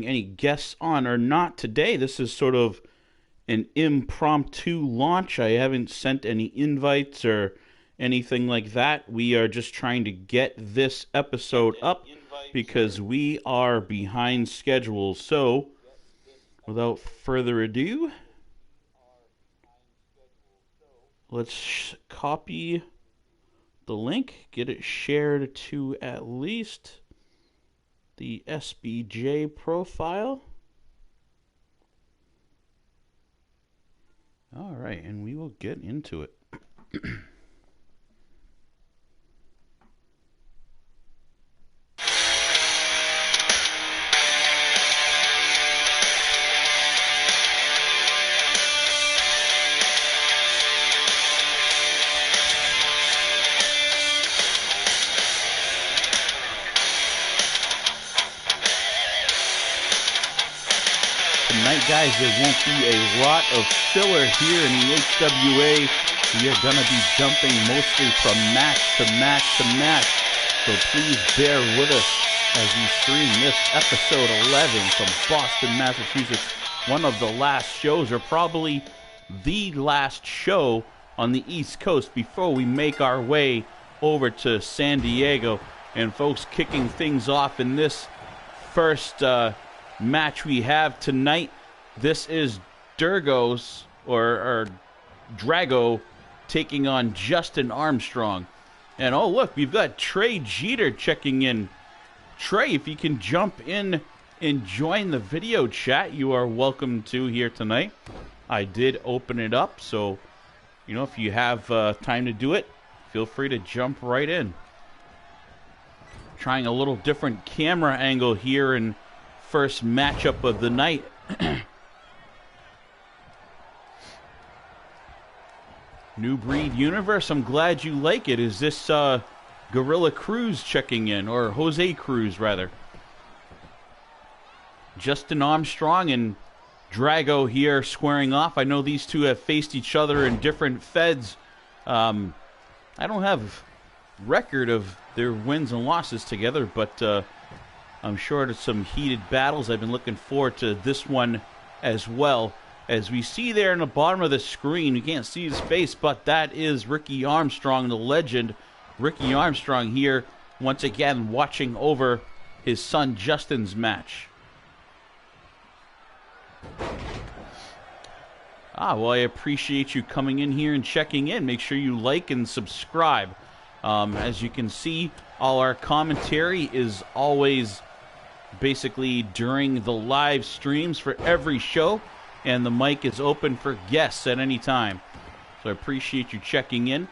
any guests on or not today. This is sort of an impromptu launch. I haven't sent any invites or anything like that. We are just trying to get this episode up because we are behind schedule. So, without further ado, let's copy the link, get it shared to at least the SBJ profile. All right, and we will get into it. Tonight, guys, there won't be a lot of filler here in the HWA. We are going to be jumping mostly from match to match to match. So please bear with us as we stream this episode 11 from Boston, Massachusetts. One of the last shows, or probably the last show on the East Coast before we make our way over to San Diego. And folks, kicking things off in this first match we have tonight. This is Drago taking on Justin Armstrong. And oh look, we've got Trey Jeter checking in. Trey, if you can jump in and join the video chat, you are welcome to here tonight. I did open it up, so you know, if you have time to do it, feel free to jump right in. Trying a little different camera angle here in first matchup of the night. New Breed Universe, I'm glad you like it. Is this Gorilla Cruz checking in, or Jose Cruz rather? Justin Armstrong and Drago here squaring off. I know these two have faced each other in different feds. I don't have record of their wins and losses together, but I'm sure there's some heated battles. I've been looking forward to this one as well. As we see there in the bottom of the screen, you can't see his face, but that is Ricky Armstrong, the legend. Ricky Armstrong here, once again, watching over his son Justin's match. Well, I appreciate you coming in here and checking in. Make sure you like and subscribe. As you can see, all our commentary is always basically during the live streams for every show, and the mic is open for guests at any time. So I appreciate you checking in.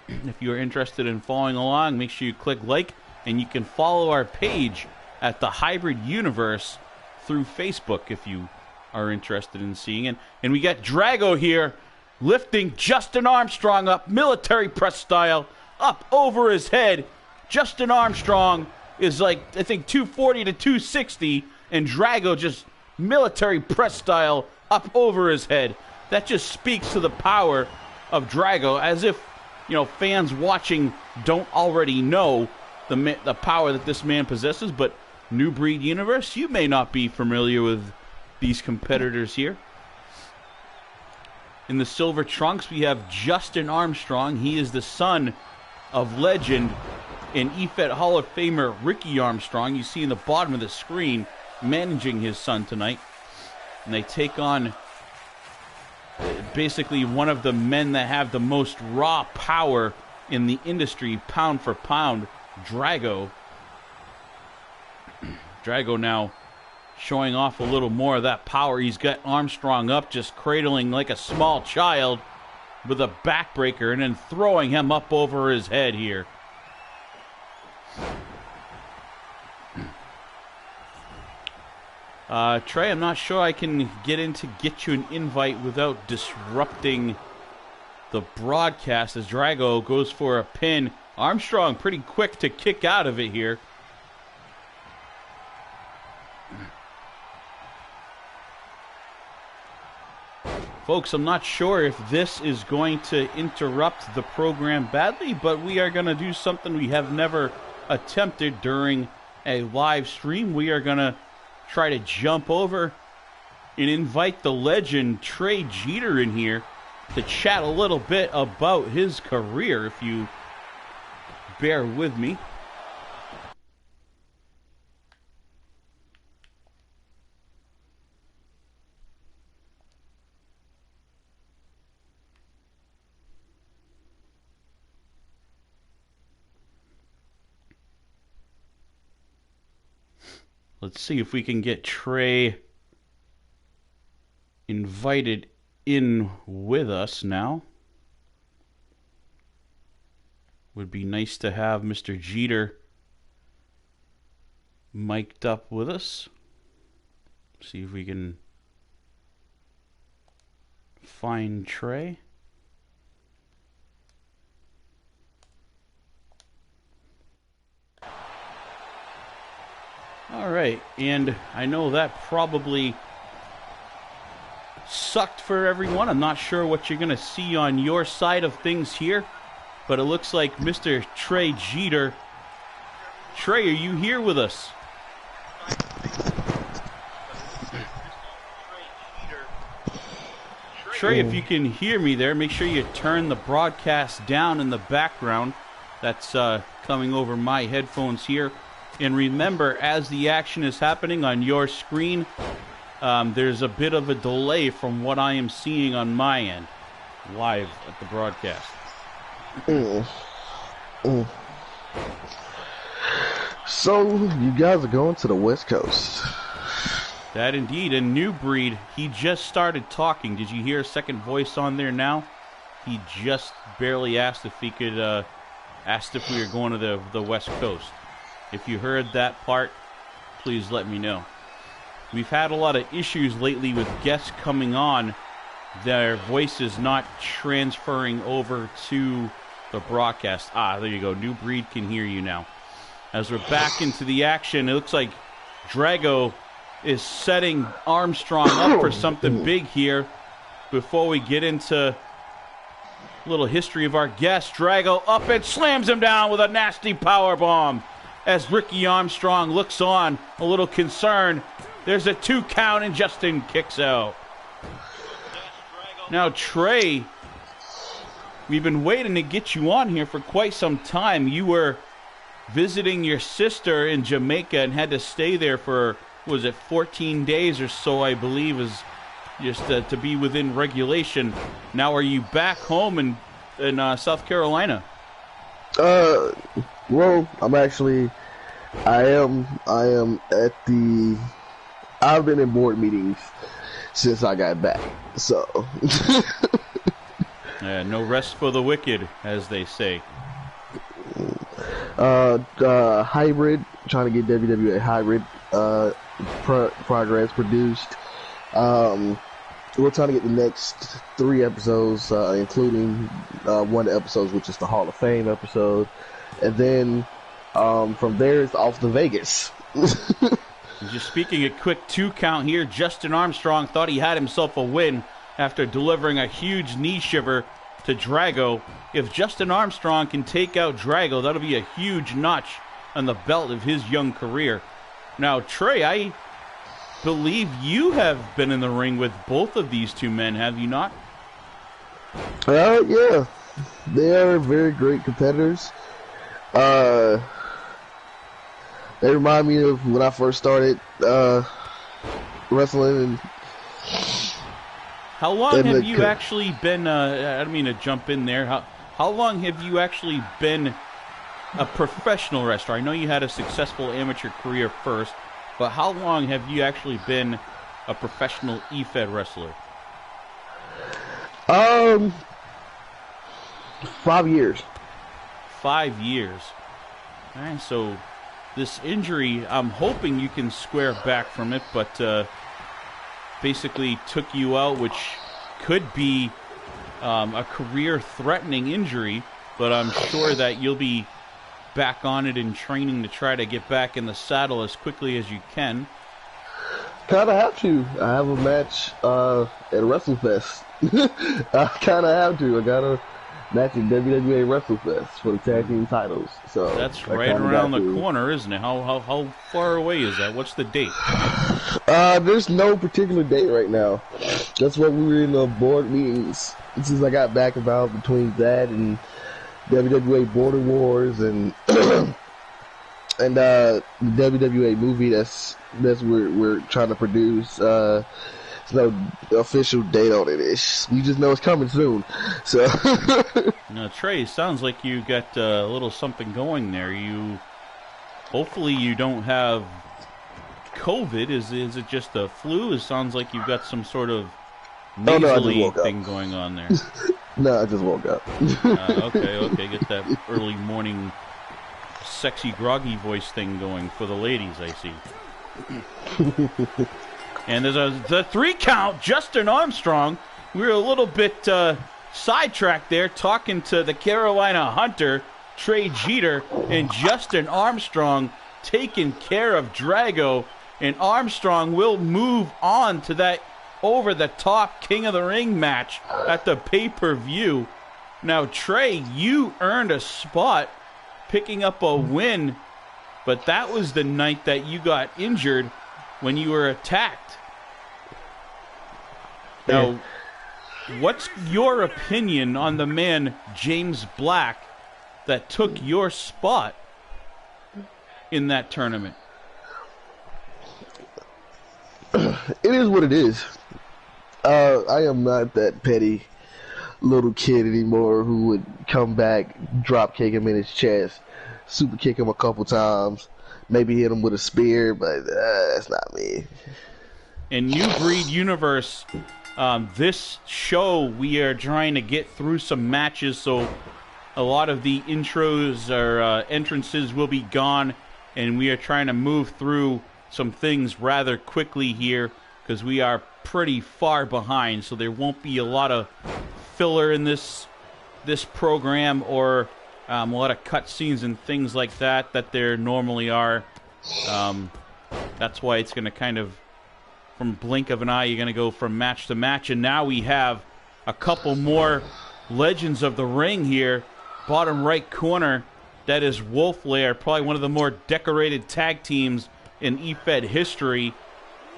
If you are interested in following along, make sure you click like, and you can follow our page at the Hybrid Universe through Facebook if you are interested in seeing it. And we got Drago here lifting Justin Armstrong up, military press style, up over his head. Justin Armstrong is like, I think, 240 to 260, and Drago just military press style up over his head. That just speaks to the power of Drago, as if, you know, fans watching don't already know the power that this man possesses. But New Breed Universe, you may not be familiar with these competitors here. In the silver trunks, we have Justin Armstrong. He is the son of legend and EFET Hall of Famer Ricky Armstrong. You see in the bottom of the screen, managing his son tonight. And they take on basically one of the men that have the most raw power in the industry, pound for pound, Drago. Drago now showing off a little more of that power. He's got Armstrong up, just cradling like a small child with a backbreaker, and then throwing him up over his head here. Trey, I'm not sure I can get you an invite without disrupting the broadcast, as Drago goes for a pin. Armstrong pretty quick to kick out of it here. Folks, I'm not sure if this is going to interrupt the program badly, but we are going to do something we have never attempted during a live stream. We are going to try to jump over and invite the legend Trey Jeter in here to chat a little bit about his career, if you bear with me. Let's see if we can get Trey invited in with us now. Would be nice to have Mr. Jeter mic'd up with us. See if we can find Trey. All right, and I know that probably sucked for everyone. I'm not sure what you're going to see on your side of things here, but it looks like Mr. Trey Jeter. Trey, are you here with us? Trey, if you can hear me there, make sure you turn the broadcast down in the background. That's coming over my headphones here. And remember, as the action is happening on your screen, there's a bit of a delay from what I am seeing on my end, live at the broadcast. So, you guys are going to the West Coast. That indeed. And New Breed, he just started talking. Did you hear a second voice on there now? He just barely asked if he could, asked if we were going to the West Coast. If you heard that part, please let me know. We've had a lot of issues lately with guests coming on, their voices not transferring over to the broadcast. Ah, there you go. New Breed can hear you now. As we're back into the action, it looks like Drago is setting Armstrong up for something big here. Before we get into a little history of our guest, Drago up and slams him down with a nasty power bomb. As Ricky Armstrong looks on, a little concerned. There's a 2 count and Justin kicks out. Now, Trey, we've been waiting to get you on here for quite some time. You were visiting your sister in Jamaica and had to stay there for, was it 14 days or so, I believe, is just to be within regulation. Now, are you back home in South Carolina? Well, I am at the, I've been in board meetings since I got back, so. No rest for the wicked, as they say. Hybrid, trying to get WWE Hybrid, progress produced. We're trying to get the next 3 episodes, including one of the episodes, which is the Hall of Fame episode. And then from there, it's off to Vegas. Just speaking a quick 2 count here, Justin Armstrong thought he had himself a win after delivering a huge knee shiver to Drago. If Justin Armstrong can take out Drago, that'll be a huge notch on the belt of his young career. Now, Trey, I believe you have been in the ring with both of these 2 men, have you not? Yeah. They are very great competitors. They remind me of when I first started wrestling. And how long have you actually been, I don't mean to jump in there, how long have you actually been a professional wrestler? I know you had a successful amateur career first, but how long have you actually been a professional EFED wrestler? 5 years. 5 years. All right, so this injury, I'm hoping you can square back from it, but basically took you out, which could be a career-threatening injury, but I'm sure that you'll be back on it in training to try to get back in the saddle as quickly as you can. Kind of have to. I have a match at WrestleFest. I kind of have to. I match at WWE WrestleFest for the tag team titles. So that's right around the corner, isn't it? How far away is that? What's the date? There's no particular date right now. That's what we were in the board meetings since I got back about between that and WWE Border Wars and and the WWE movie that's we're trying to produce. There's no official date on it. We just know it's coming soon. So, now, Trey, sounds like you got a little something going there. Hopefully, you don't have COVID. Is it just a flu? It sounds like you've got some sort of nasally thing going on there. No, I just woke up. Okay. Get that early morning, sexy, groggy voice thing going for the ladies, I see. And there's the 3 count, Justin Armstrong. We were a little bit sidetracked there, talking to the Carolina Hunter, Trey Jeter, and Justin Armstrong taking care of Drago. And Armstrong will move on to that over-the-top King of the Ring match at the pay-per-view. Now, Trey, you earned a spot picking up a win, but that was the night that you got injured when you were attacked. Now, what's your opinion on the man, James Black, that took your spot in that tournament? It is what it is. I am not that petty little kid anymore who would come back, drop kick him in his chest, super kick him a couple times, maybe hit him with a spear, but that's not me. In New Breed Universe, this show, we are trying to get through some matches, so a lot of the intros or entrances will be gone, and we are trying to move through some things rather quickly here because we are pretty far behind, so there won't be a lot of filler in this program or a lot of cutscenes and things like that there normally are. That's why it's going to kind of, from blink of an eye, you're going to go from match to match. And now we have a couple more legends of the ring here. Bottom right corner, that is Lair, probably one of the more decorated tag teams in EFED history,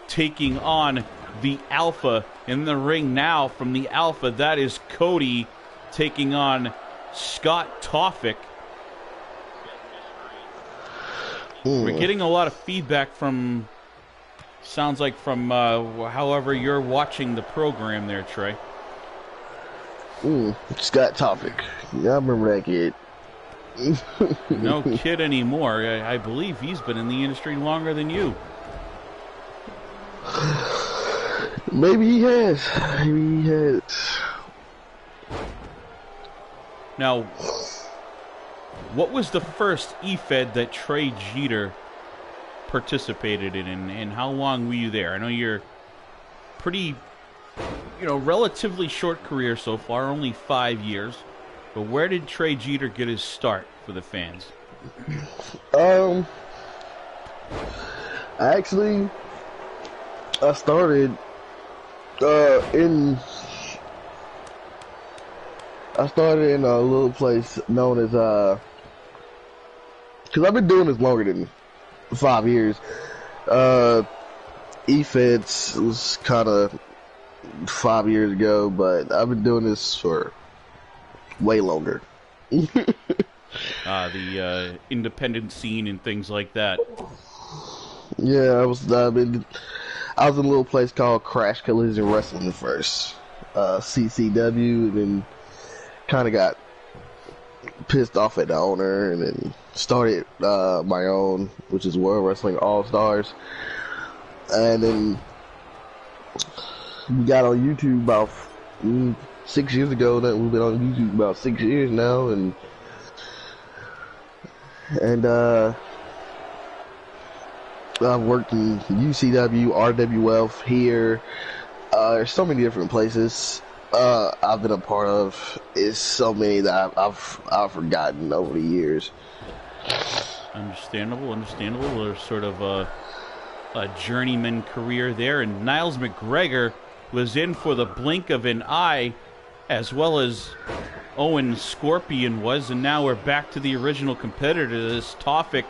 taking on the Alpha. In the ring now from the Alpha, that is Cody taking on Scott Toffick. We're getting a lot of feedback from, sounds like from however you're watching the program there, Trey. Scott Toffick. Yeah, I remember that kid. No kid anymore. I believe he's been in the industry longer than you. Maybe he has. Maybe he has. Now, what was the first EFED that Trey Jeter participated in, and how long were you there? I know you're pretty, relatively short career so far, only 5 years. But where did Trey Jeter get his start for the fans? I started in a little place known as because I've been doing this longer than 5 years. EFEDs was kind of 5 years ago, but I've been doing this for way longer. The independent scene and things like that. Yeah, I was in a little place called Crash Collision Wrestling first, CCW, and then kind of got pissed off at the owner, and then started my own, which is World Wrestling All Stars, and then we got on YouTube about 6 years ago. That we've been on YouTube about 6 years now, and I've worked in UCW, RWF here. There's so many different places I've been a part of. It's so many that I've forgotten over the years. Understandable. There's sort of a journeyman career there, and Niles McGregor was in for the blink of an eye as well as Owen Scorpion was, and now we're back to the original competitors, Tofik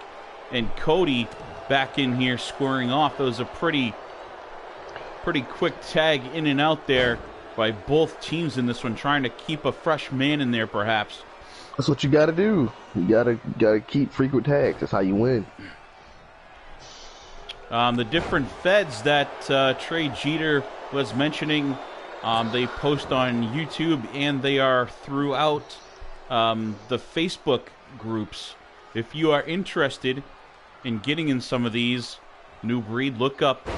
and Cody back in here squaring off. That was a pretty quick tag in and out there by both teams in this one, trying to keep a fresh man in there perhaps. That's what you got to do. You gotta keep frequent tags. That's how you win. The different feds that Trey Jeter was mentioning, they post on YouTube and they are throughout the Facebook groups. If you are interested in getting in some of these, New Breed, look up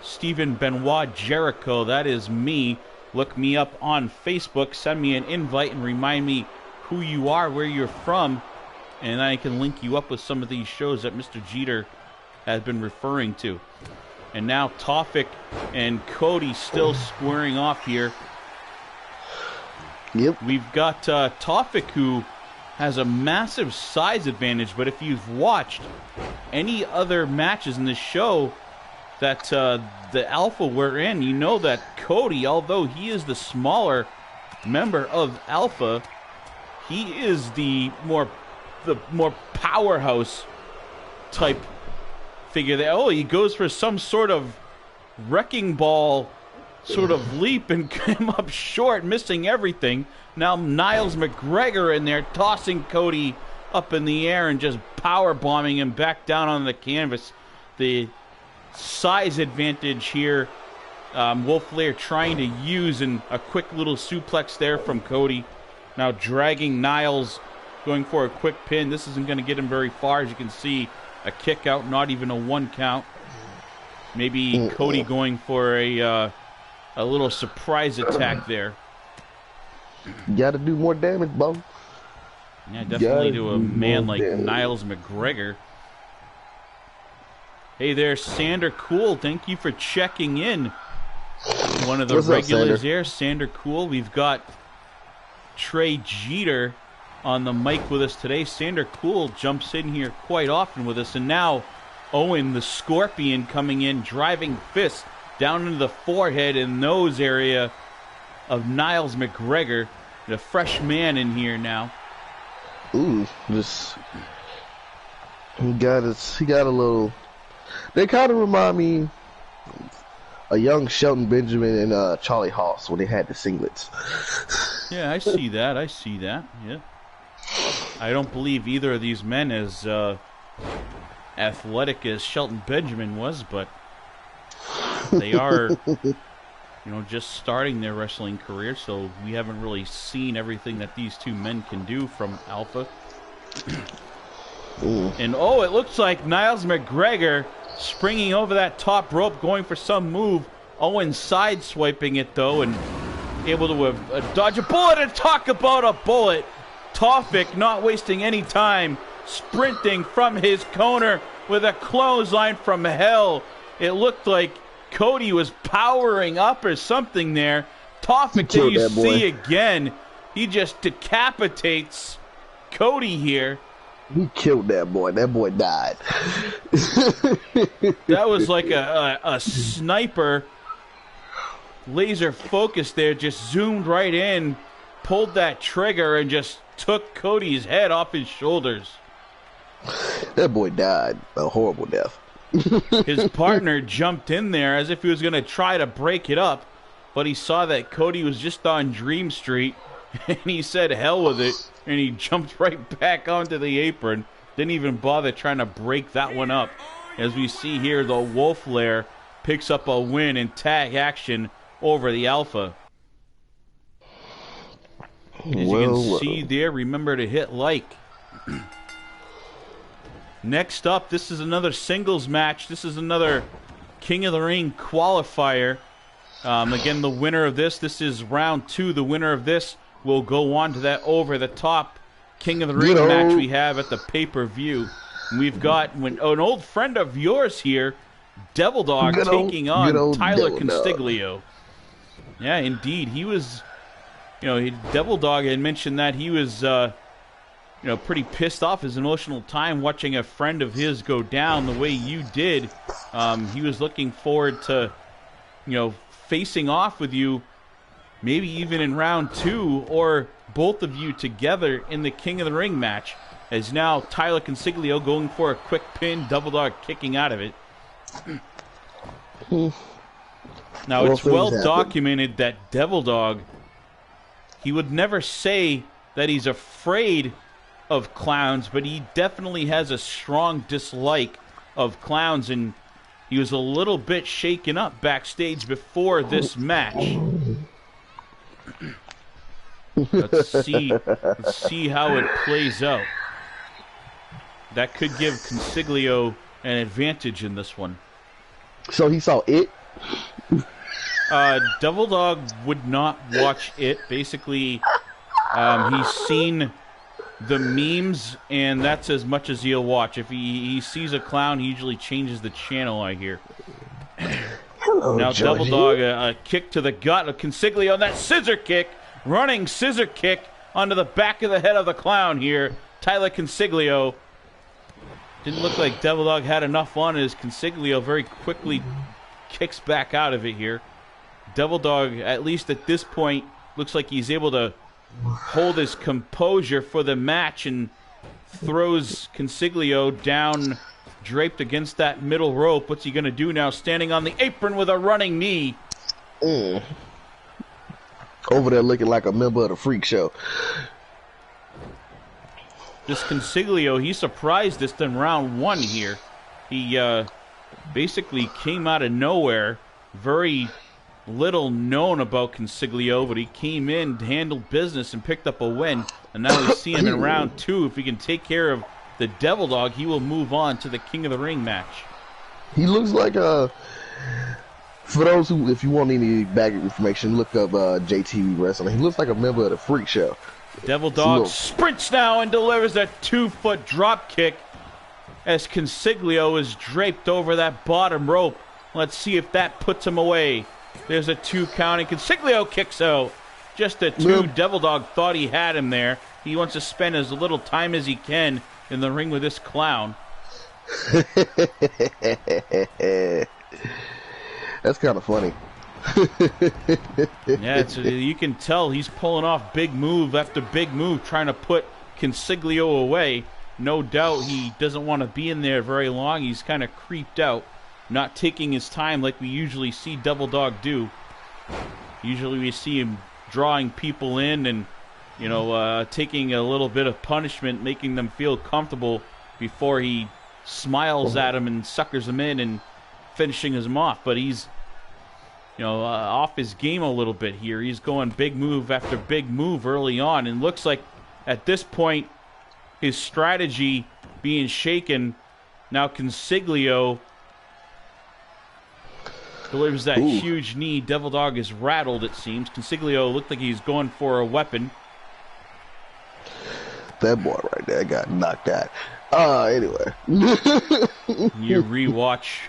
Stephen Benoit Jericho. That is me. Look me up on Facebook. Send me an invite and remind me who you are, where you're from, and I can link you up with some of these shows that Mr. Jeter has been referring to. And now Tofik and Cody still squaring off here. Yep. We've got Tofik, who has a massive size advantage, but if you've watched any other matches in the show that the Alpha were in, you know that Cody, although he is the smaller member of Alpha, he is the more powerhouse type figure there. Oh, he goes for some sort of wrecking ball sort of leap and came up short, missing everything. Now Niles McGregor in there tossing Cody up in the air and just power bombing him back down on the canvas. The size advantage here, Wolf Lair trying to use, and a quick little suplex there from Cody. Now dragging Niles, going for a quick pin. This isn't going to get him very far. As you can see, a kick out, not even a 1 count. Maybe Cody going for a little surprise attack there. You got to do more damage, Bo. Yeah, definitely to a man like Niles McGregor. Hey there, Sander Cool. Thank you for checking in. One of the regulars there, Sander Cool. We've got Trey Jeter on the mic with us today. Sander Cool jumps in here quite often with us. And now Owen the Scorpion coming in, driving fists down into the forehead and nose area of Niles McGregor. The fresh man in here now. Ooh, just he got a little. They kind of remind me a young Shelton Benjamin and Charlie Haas when they had the singlets. Yeah, I see that. I see that. Yeah. I don't believe either of these men as athletic as Shelton Benjamin was, but they are, just starting their wrestling career, so we haven't really seen everything that these two men can do from Alpha. And it looks like Niles McGregor springing over that top rope, going for some move. Owen side-swiping it, though, and able to dodge a bullet. And talk about a bullet. Tofik not wasting any time, sprinting from his corner with a clothesline from hell. It looked like Cody was powering up or something there. Tofik, there you see again. He just decapitates Cody here. He killed that boy. That boy died. That was like a sniper laser focus there. Just zoomed right in, pulled that trigger, and just took Cody's head off his shoulders. That boy died a horrible death. His partner jumped in there as if he was going to try to break it up, but he saw that Cody was just on Dream Street, and he said, hell with it, and he jumped right back onto the apron. Didn't even bother trying to break that one up. As we see here, the Wolf Lair picks up a win in tag action over the Alpha. As you can see there, remember to hit like. Next up, this is another singles match. This is another King of the Ring qualifier. Again, the winner of this is round 2. The winner of this will go on to that over-the-top King of the Ring match we have at the pay-per-view. We've got an old friend of yours here, Devil Dog, taking on Tyler Consiglio. Yeah, indeed. He was, Devil Dog had mentioned that he was, pretty pissed off his emotional time watching a friend of his go down the way you did. He was looking forward to, facing off with you maybe even in round 2, or both of you together in the King of the Ring match. As now Tyler Consiglio going for a quick pin, Devil Dog kicking out of it. Now, it's well documented that Devil Dog, he would never say that he's afraid of clowns, but he definitely has a strong dislike of clowns, and he was a little bit shaken up backstage before this match. Let's see how it plays out. That could give Consiglio an advantage in this one. So he saw it? Devil Dog would not watch it. Basically, he's seen the memes, and that's as much as he'll watch. If he sees a clown, he usually changes the channel, I hear. Hello, now, Georgie. Devil Dog, a kick to the gut of Consiglio, and that scissor kick, running scissor kick onto the back of the head of the clown here. Tyler Consiglio. Didn't look like Devil Dog had enough on it as Consiglio very quickly kicks back out of it here. Devil Dog, at least at this point, looks like he's able to hold his composure for the match and throws Consiglio down, draped against that middle rope. What's he going to do now? Standing on the apron with a running knee. Over there looking like a member of the Freak Show. This Consiglio, he surprised us in round 1 here. He basically came out of nowhere. Very little known about Consiglio, but he came in, handled business, and picked up a win. And now we see him in round 2. If he can take care of the Devil Dog, he will move on to the King of the Ring match. He looks like for those who, if you want any back information, look up JTV Wrestling. He looks like a member of the Freak Show. Devil Dog sprints now and delivers a 2-foot drop kick as Consiglio is draped over that bottom rope. Let's see if that puts him away. There's a 2 count, and Consiglio kicks out. Just a 2. Yep. Devil Dog thought he had him there. He wants to spend as little time as he can in the ring with this clown. That's kind of funny. Yeah, you can tell he's pulling off big move after big move, trying to put Consiglio away. No doubt he doesn't want to be in there very long. He's kind of creeped out, not taking his time like we usually see Devil Dog do. Usually we see him drawing people in and, you know, taking a little bit of punishment, making them feel comfortable before he smiles at them and suckers them in and finishing them off. But he's, you know, off his game a little bit here. He's going big move after big move early on, and looks like at this point his strategy being shaken. Now Consiglio delivers that huge knee. Devil Dog is rattled, it seems. Consiglio looked like he's going for a weapon. That boy right there got knocked out. Anyway. You rewatch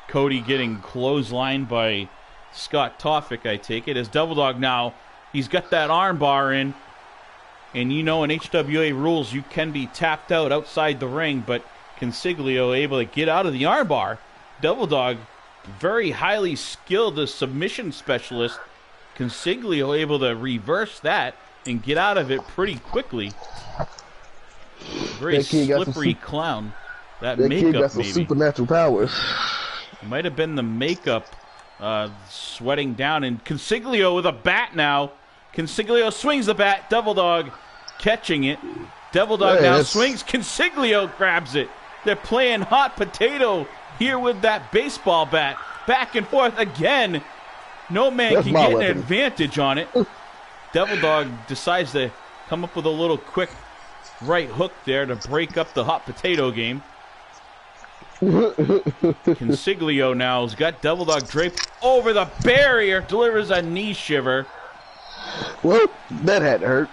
Cody getting clotheslined by Scott Toffick, I take it. As Devil Dog now, he's got that arm bar in. And you know in HWA rules you can be tapped out outside the ring, but Consiglio able to get out of the arm bar. Devil Dog, very highly skilled as submission specialist. Consiglio able to reverse that and get out of it pretty quickly. Very slippery clown. That makeup kid got some maybe. Supernatural powers. It might have been the makeup sweating down. And Consiglio with a bat now. Consiglio swings the bat. Devil Dog catching it. Devil Dog now swings. Consiglio grabs it. They're playing hot potato here with that baseball bat. Back and forth again. No man can get an advantage on it. Devil Dog decides to come up with a little quick right hook there to break up the hot potato game. Consiglio now has got Devil Dog draped over the barrier, delivers a knee shiver. Well, that had to hurt.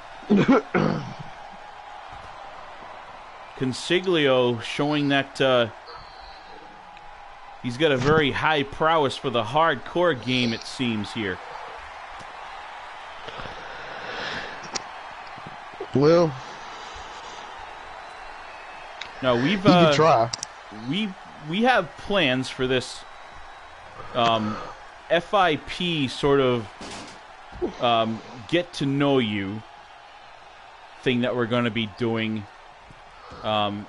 Consiglio showing that he's got a very high prowess for the hardcore game, it seems here. Well, now we've you can try. We have plans for this FIP sort of get to know you thing that we're going to be doing. And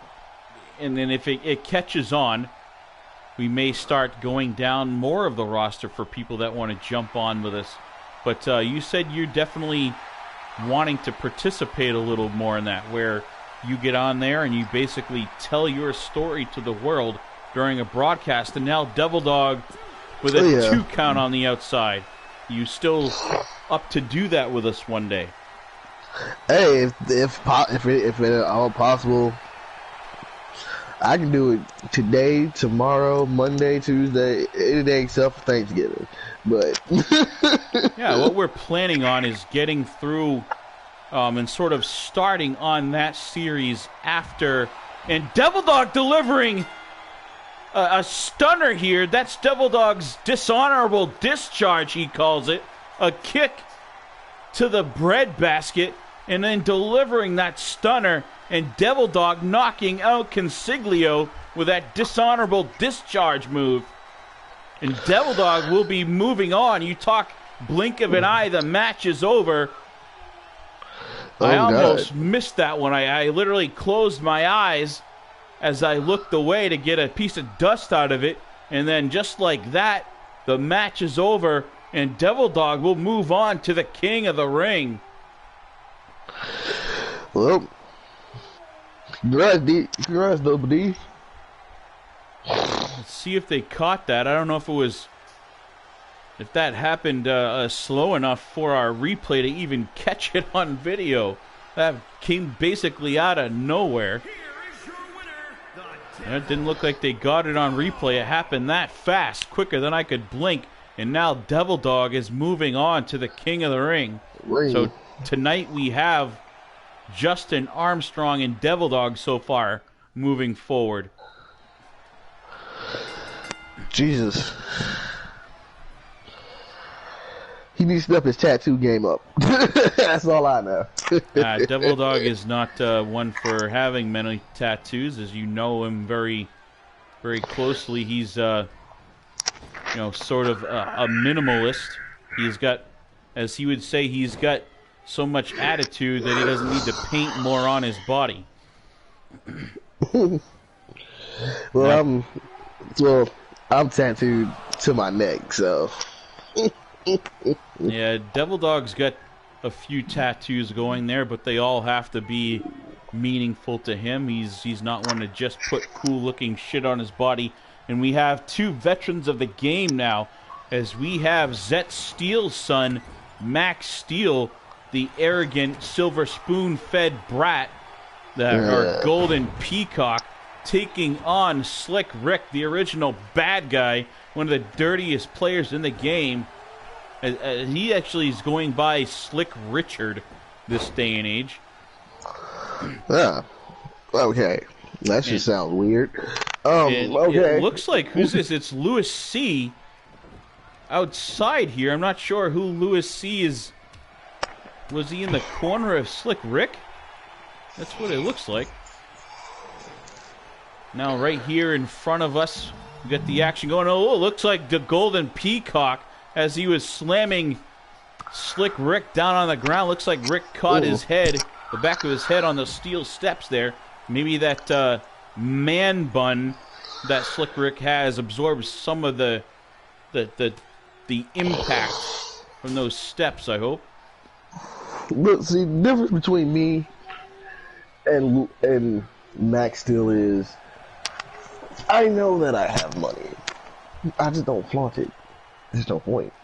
then if it catches on, we may start going down more of the roster for people that want to jump on with us. But you said you're definitely wanting to participate a little more in that, where you get on there and you basically tell your story to the world during a broadcast. And now Devil Dog with a 2 count on the outside. You still up to do that with us one day? Hey, if at all possible, I can do it today, tomorrow, Monday, Tuesday, any day except for Thanksgiving. But yeah, what we're planning on is getting through and sort of starting on that series after. And Devil Dog delivering a stunner here. That's Devil Dog's dishonorable discharge, he calls it. A kick to the breadbasket and then delivering that stunner. And Devil Dog knocking out Consiglio with that dishonorable discharge move. And Devil Dog will be moving on. You talk blink of an eye, the match is over. I almost missed that one. I literally closed my eyes as I looked away to get a piece of dust out of it. And then just like that, the match is over. And Devil Dog will move on to the king of the ring. Well, congrats, Double D. Let's see if they caught that. I don't know if that happened slow enough for our replay to even catch it on video. That came basically out of nowhere. And it didn't look like they got it on replay. It happened that fast, quicker than I could blink. And now Devil Dog is moving on to the king of the ring. So tonight we have Justin Armstrong and Devil Dog so far moving forward. Jesus. He needs to step his tattoo game up. That's all I know. Devil Dog is not one for having many tattoos, as you know him very, very closely. He's, sort of a minimalist. He's got, as he would say, he's got so much attitude that he doesn't need to paint more on his body. Well, I'm tattooed to my neck, so. Yeah, Devil Dog's got a few tattoos going there, but they all have to be meaningful to him. He's not one to just put cool-looking shit on his body. And we have 2 veterans of the game now, as we have Zet Steele's son, Maxx Steele, the arrogant, silver spoon-fed brat, our golden peacock, taking on Slic Rick, the original bad guy, one of the dirtiest players in the game. He actually is going by Slick Richard this day and age. Yeah. Okay. That should sound weird. Okay. It looks like, who's this? It's Louis C. outside here. I'm not sure who Louis C. is. Was he in the corner of Slick Rick? That's what it looks like. Now right here in front of us, we got the action going. Oh, it looks like the Golden Peacock as he was slamming Slick Rick down on the ground. Looks like Rick caught his head, the back of his head on the steel steps there. Maybe that man bun that Slick Rick has absorbs some of the impact from those steps, I hope. Look, see, the difference between me and Maxx Steele is I know that I have money. I just don't flaunt it. There's no point.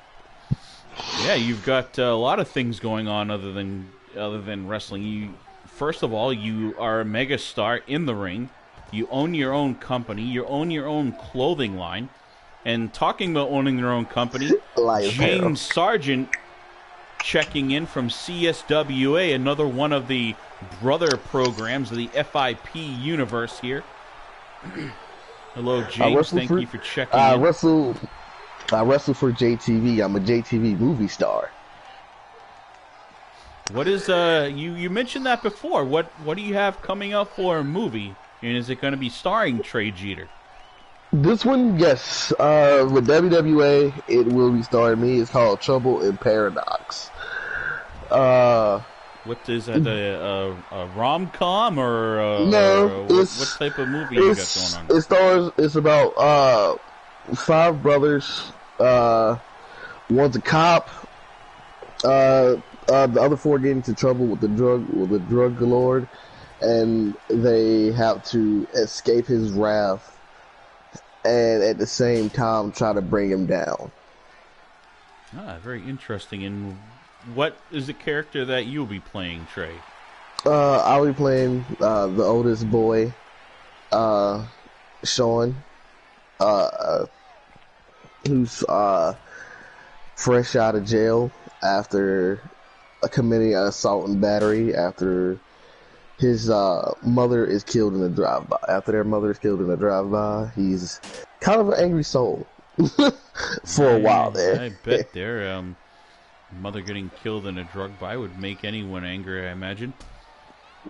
Yeah, you've got a lot of things going on other than wrestling. First of all, you are a megastar in the ring. You own your own company. You own your own clothing line. And talking about owning your own company, James Sargent checking in from CSWA, another one of the brother programs of the FIP universe here. Hello, James. Thank you for checking in. I wrestle for JTV. I'm a JTV movie star. What is you mentioned that before. What do you have coming up for a movie? And is it going to be starring Trey Jeter? This one, yes. With WWA, it will be starring me. It's called Trouble in Paradox. What is that? A rom-com or no? What type of movie you got going on? It stars. It's about 5 brothers. One's a cop. The other 4 get into trouble with the drug lord, and they have to escape his wrath, and at the same time try to bring him down. Very interesting. And what is the character that you'll be playing, Trey? I'll be playing the oldest boy, Sean, who's fresh out of jail after committing an assault and battery after his mother is killed in a drive-by. After their mother is killed in a drive-by, he's kind of an angry soul for a while there. I bet their mother getting killed in a drug-by would make anyone angry, I imagine.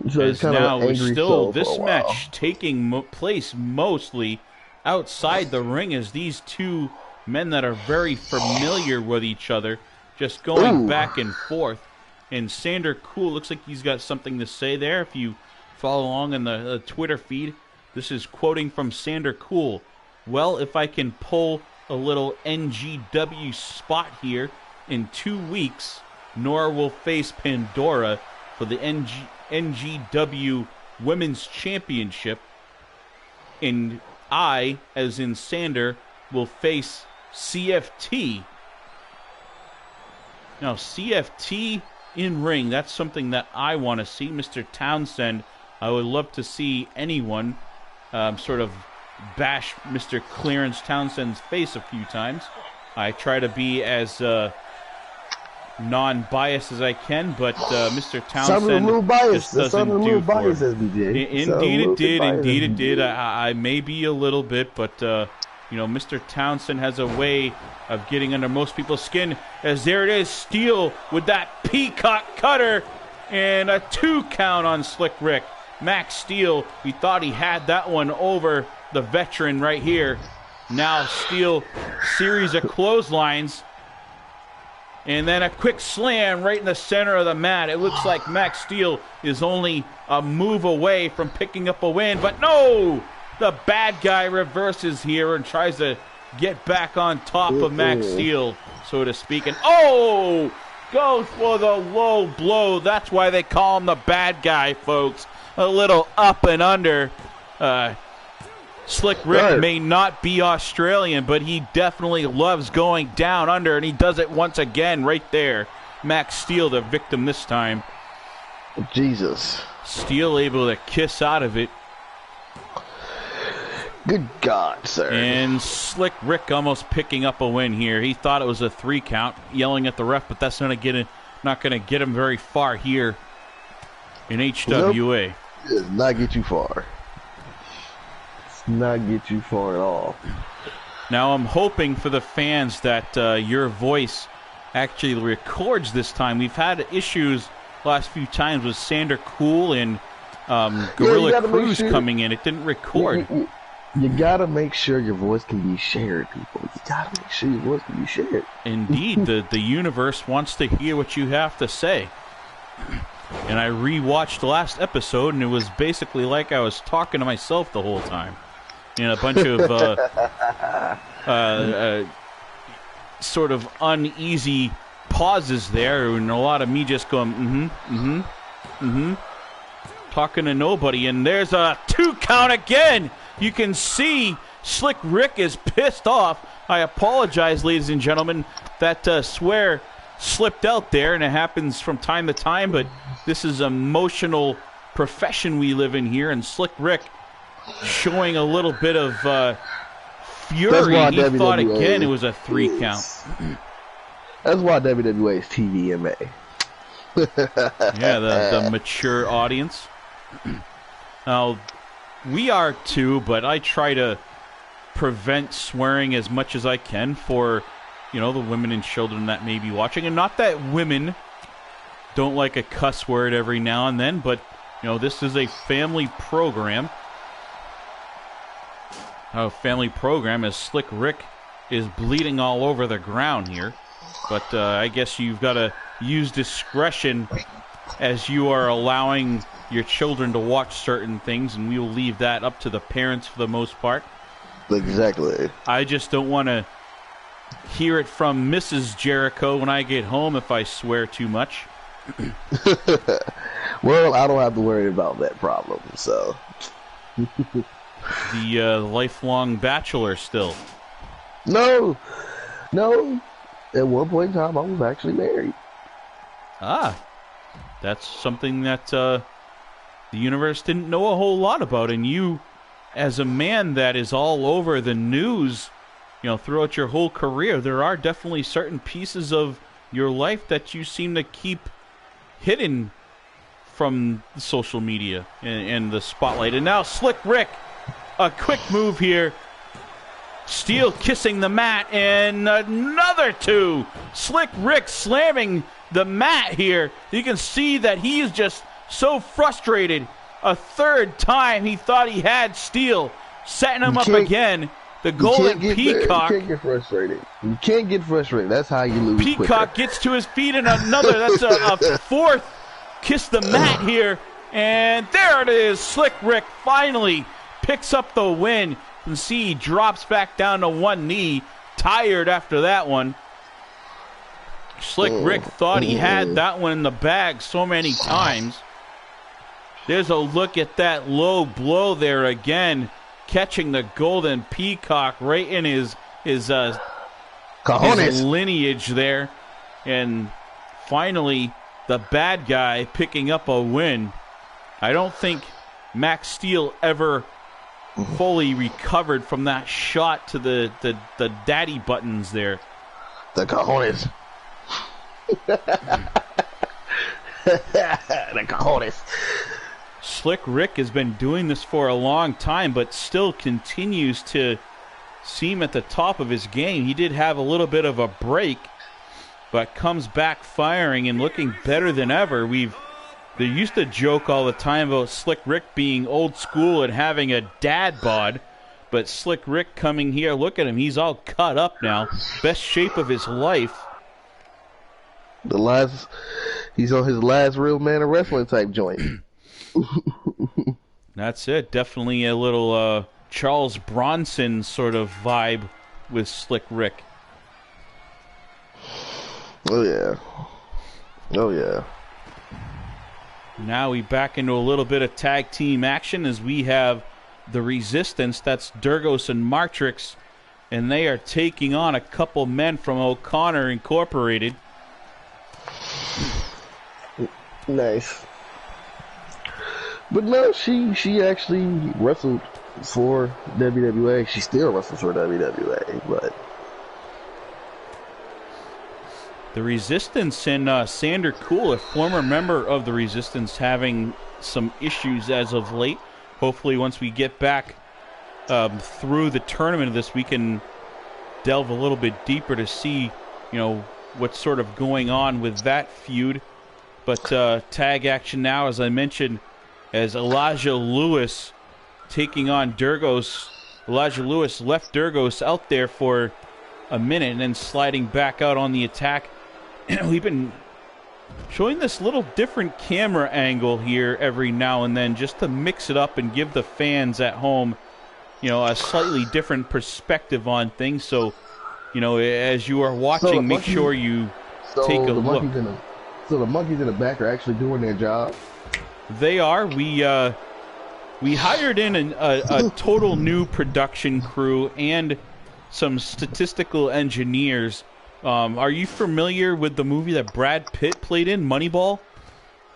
So as now we're still this match taking place mostly outside the ring, as these two men that are very familiar with each other just going back and forth. And Sander Cool looks like he's got something to say there. If you follow along in the Twitter feed, this is quoting from Sander Cool. Well, if I can pull a little NGW spot here in 2 weeks, Nora will face Pandora for the NGW Women's Championship. And I, as in Sander, will face CFT. Now, CFT in ring, that's something that I want to see. Mr. Townsend, I would love to see anyone sort of bash Mr. Clarence Townsend's face a few times. I try to be as non-biased as I can, but Mr. Townsend just doesn't do for it. Indeed it did. I may be a little bit, but Mr. Townsend has a way of getting under most people's skin, as there it is, Steele with that peacock cutter, and a 2 count on Slick Rick. Max Steele, we thought he had that one over the veteran right here. Now Steele, series of clotheslines, and then a quick slam right in the center of the mat. It looks like Max Steele is only a move away from picking up a win, but no! The bad guy reverses here and tries to get back on top of Max Steele, so to speak. And goes for the low blow. That's why they call him the bad guy, folks. A little up and under. Slick Rick may not be Australian, but he definitely loves going down under, and he does it once again right there. Max Steele, the victim this time. Jesus. Steele able to kiss out of it. Good God, sir. And Slick Rick almost picking up a win here. He thought it was a 3 count, yelling at the ref, but that's not going to get him very far here in HWA. Nope. It does not get you far. It's not get you far at all. Now I'm hoping for the fans that your voice actually records this time. We've had issues last few times with Sander Cool and Gorilla Cruz coming in. It didn't record. You gotta make sure your voice can be shared, people. You gotta make sure your voice can be shared. Indeed, the universe wants to hear what you have to say. And I rewatched the last episode, and it was basically like I was talking to myself the whole time. A bunch of sort of uneasy pauses there, and a lot of me just going, talking to nobody. And there's a 2 count again. You can see Slick Rick is pissed off. I apologize, ladies and gentlemen, that swear slipped out there, and it happens from time to time, but this is an emotional profession we live in here, and Slick Rick showing a little bit of fury. He thought again it was a 3 count. That's why WWE is TVMA. Yeah, the mature audience. Now, we are too, but I try to prevent swearing as much as I can for, the women and children that may be watching. And not that women don't like a cuss word every now and then, but, this is a family program. family program as Slick Rick is bleeding all over the ground here. But I guess you've got to use discretion as you are allowing your children to watch certain things, and we will leave that up to the parents for the most part. Exactly. I just don't want to hear it from Mrs. Jericho when I get home if I swear too much. Well, I don't have to worry about that problem, so. The lifelong bachelor still. No. At one point in time, I was actually married. Ah, that's something that the universe didn't know a whole lot about, and you, as a man that is all over the news, throughout your whole career, there are definitely certain pieces of your life that you seem to keep hidden from social media and the spotlight. And now Slick Rick, a quick move here. Steel kissing the mat, and another two. Slick Rick slamming the mat here. You can see that he is just so frustrated. A third time he thought he had Steel, setting him up again. The Golden Peacock. You can't get frustrated. You can't get frustrated. That's how you lose. Peacock gets to his feet, and another. That's a fourth kiss the mat here. And there it is. Slick Rick finally picks up the win. You can see he drops back down to one knee, tired after that one. Slick Rick thought he had that one in the bag so many times. There's a look at that low blow there again, catching the Golden Peacock right in his lineage there. And finally, the bad guy picking up a win. I don't think Maxx Steel ever fully recovered from that shot to the daddy buttons there. The cojones. The cojones. Slick Rick has been doing this for a long time, but still continues to seem at the top of his game. He did have a little bit of a break, but comes back firing and looking better than ever. They used to joke all the time about Slick Rick being old school and having a dad bod, but Slick Rick coming here, look at him, he's all cut up now. Best shape of his life. He's on his last real man of wrestling type joint. That's it. Definitely a little Charles Bronson sort of vibe with Slick Rick. Oh, yeah. Oh, yeah. Now we back into a little bit of tag team action as we have the Resistance. That's Durgos and Martrix, and they are taking on a couple men from O'Connor Incorporated. Nice. But no, she actually wrestled for WWE. She still wrestles for WWE, but the Resistance and Sander Cool, a former member of the Resistance, having some issues as of late. Hopefully once we get back through the tournament of this, we can delve a little bit deeper to see, what's sort of going on with that feud. But tag action now, as I mentioned, as Elijah Lewis taking on Durgos. Elijah Lewis left Durgos out there for a minute and then sliding back out on the attack. We've been showing this little different camera angle here every now and then just to mix it up and give the fans at home, a slightly different perspective on things. So, as you are watching, make sure you take a look. So the monkeys in the back are actually doing their job? They are. We hired in a total new production crew and some statistical engineers. Are you familiar with the movie that Brad Pitt played in, Moneyball?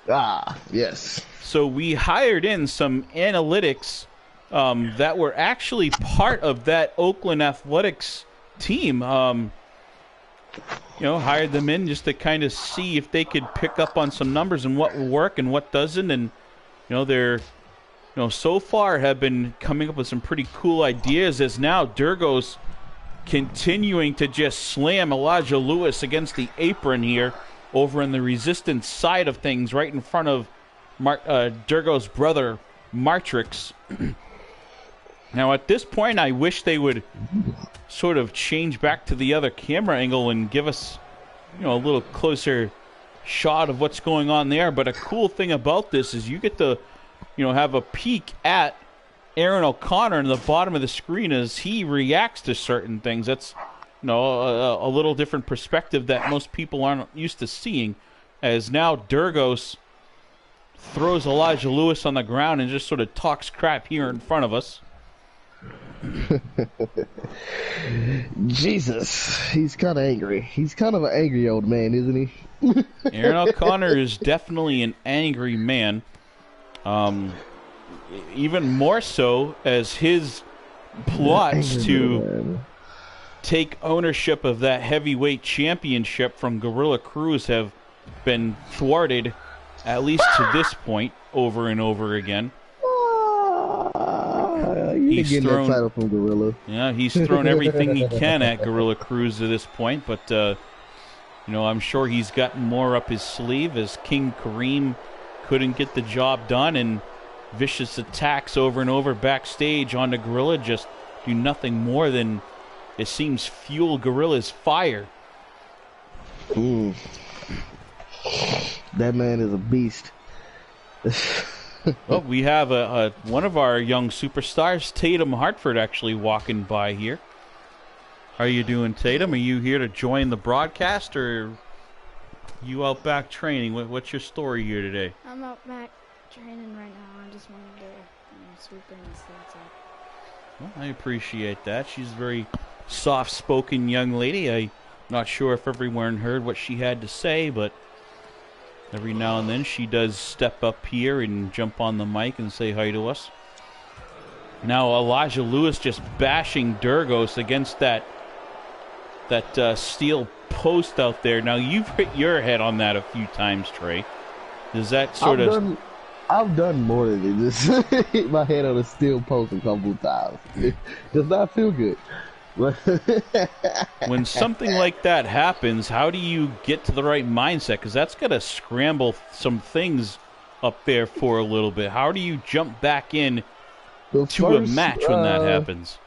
Ah, yes. So we hired in some analytics that were actually part of that Oakland Athletics team. Hired them in just to kind of see if they could pick up on some numbers and what will work and what doesn't. And, they're, so far have been coming up with some pretty cool ideas, as now Durgos continuing to just slam Elijah Lewis against the apron here over in the Resistance side of things, right in front of Durgos' brother, Martrix. Now, at this point, I wish they would sort of change back to the other camera angle and give us, a little closer shot of what's going on there. But a cool thing about this is you get to, have a peek at Aaron O'Connor in the bottom of the screen as he reacts to certain things. That's, a little different perspective that most people aren't used to seeing. As now Durgos throws Elijah Lewis on the ground and just sort of talks crap here in front of us. Jesus, he's kind of angry. He's kind of an angry old man, isn't he? Aaron O'Connor is definitely an angry man. Even more so as his plots to take ownership of that heavyweight championship from Gorilla Cruz have been thwarted, at least to this point, over and over again. He's thrown that title from Gorilla. Yeah, he's thrown everything he can at Gorilla Cruz to this point, but I'm sure he's got more up his sleeve as King Kareem couldn't get the job done, and vicious attacks over and over backstage onto Gorilla just do nothing more than, it seems, fuel Gorilla's fire. That man is a beast. Well, we have one of our young superstars, Tatum Hartford, actually walking by here. How are you doing, Tatum? Are you here to join the broadcast, or you out back training? What's your story here today? I'm out back training right now. I just wanted to swoop in and see what's up. Well, I appreciate that. She's a very soft-spoken young lady. I'm not sure if everyone heard what she had to say, but every now and then she does step up here and jump on the mic and say hi to us. Now Elijah Lewis just bashing Durgos against that steel post out there. Now you've hit your head on that a few times, Trey. Does that sort of... I've done more than this. Hit my head on a steel post a couple times. It does not feel good. When something like that happens, how do you get to the right mindset? Because that's going to scramble some things up there for a little bit. How do you jump back in to a match when that happens?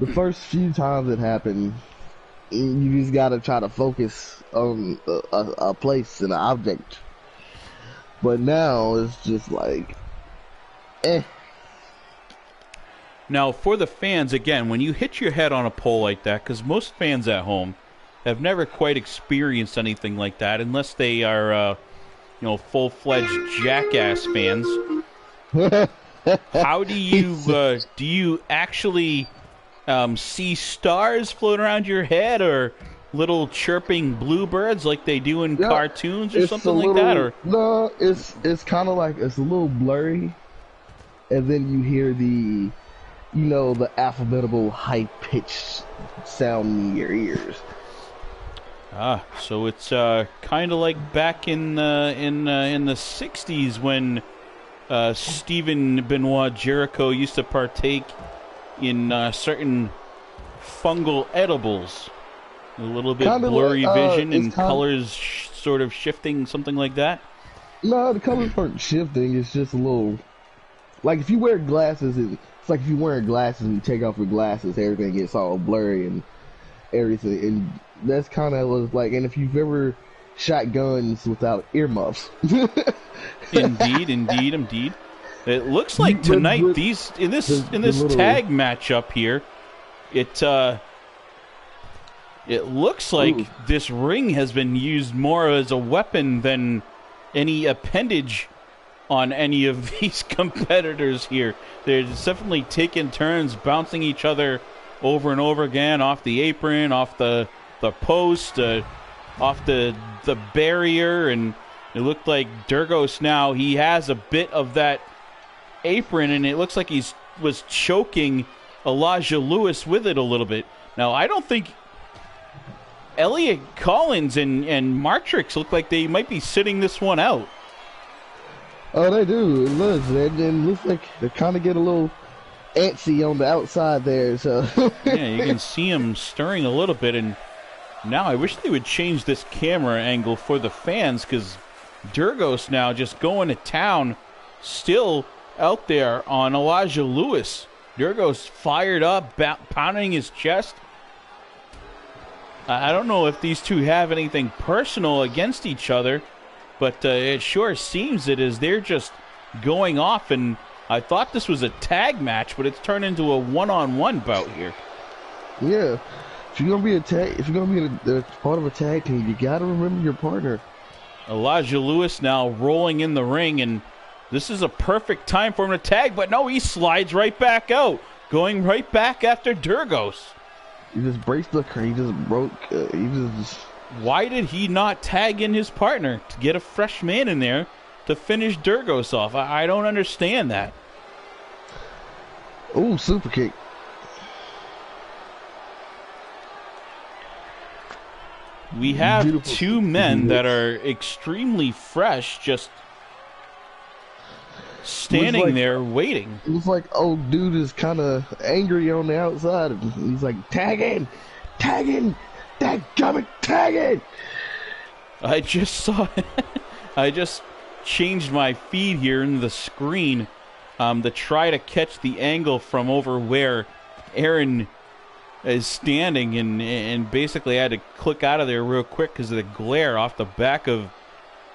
The first few times it happened, you just got to try to focus on a place and an object. But now it's just like, Now, for the fans, again, when you hit your head on a pole like that, because most fans at home have never quite experienced anything like that, unless they are, full-fledged Jackass fans. How do you actually see stars float around your head, or little chirping bluebirds like they do in cartoons or something like that? Or no, it's kind of like, it's a little blurry, and then you hear the alphabetical high-pitched sound in your ears. So it's kind of like back in the 60s when Stephen Benoit Jericho used to partake in certain fungal edibles. A little bit kinda blurry vision and colors sort of shifting, something like that? No, the colors aren't shifting. It's just a little... Like if you wear glasses, it's like if you wear glasses and you take off your glasses, everything gets all blurry and everything. And that's kind of was like... And if you've ever shot guns without earmuffs... Indeed. It looks like tonight, in this tag matchup here, it looks like this ring has been used more as a weapon than any appendage on any of these competitors here. They're definitely taking turns bouncing each other over and over again off the apron, off the post, off the barrier, and it looked like Durgos now, he has a bit of that apron, and it looks like he was choking Elijah Lewis with it a little bit. Now, I don't think Elliot Collins and Martrix look like they might be sitting this one out. Oh, they do. It looks like they kind of get a little antsy on the outside there. So yeah, you can see him stirring a little bit. And now I wish they would change this camera angle for the fans, because Durgos now just going to town, still out there on Elijah Lewis. Drago's fired up, pounding his chest. I don't know if these two have anything personal against each other, but it sure seems it is. They're just going off, and I thought this was a tag match, but it's turned into a one-on-one bout here. Yeah. If you're gonna be a part of a tag team, you gotta remember your partner. Elijah Lewis now rolling in the ring, and this is a perfect time for him to tag, but no, he slides right back out, going right back after Dragos. He just braced the he just broke. Why did he not tag in his partner to get a fresh man in there to finish Dragos off? I don't understand that. Oh, super kick. We have Beautiful. two men that are extremely fresh, just standing there waiting. It looks like old dude is kind of angry on the outside. He's like, tag in, dadgummit, tag in. I just saw I just changed my feed here in the screen to try to catch the angle from over where Aaron is standing, and basically I had to click out of there real quick because of the glare off the back of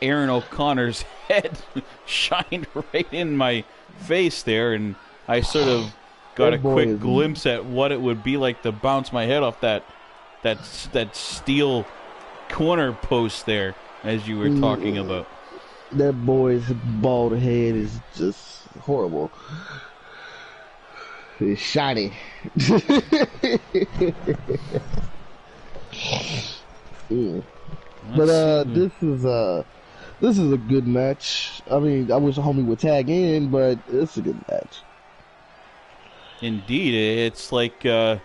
Aaron O'Connor's head shined right in my face there, and I sort of got a quick glimpse at what it would be like to bounce my head off that steel corner post there, as you were talking about. That boy's bald head is just horrible. It's shiny. But this is a good match. I mean, I wish a homie would tag in, but it's a good match. Indeed, it's like turned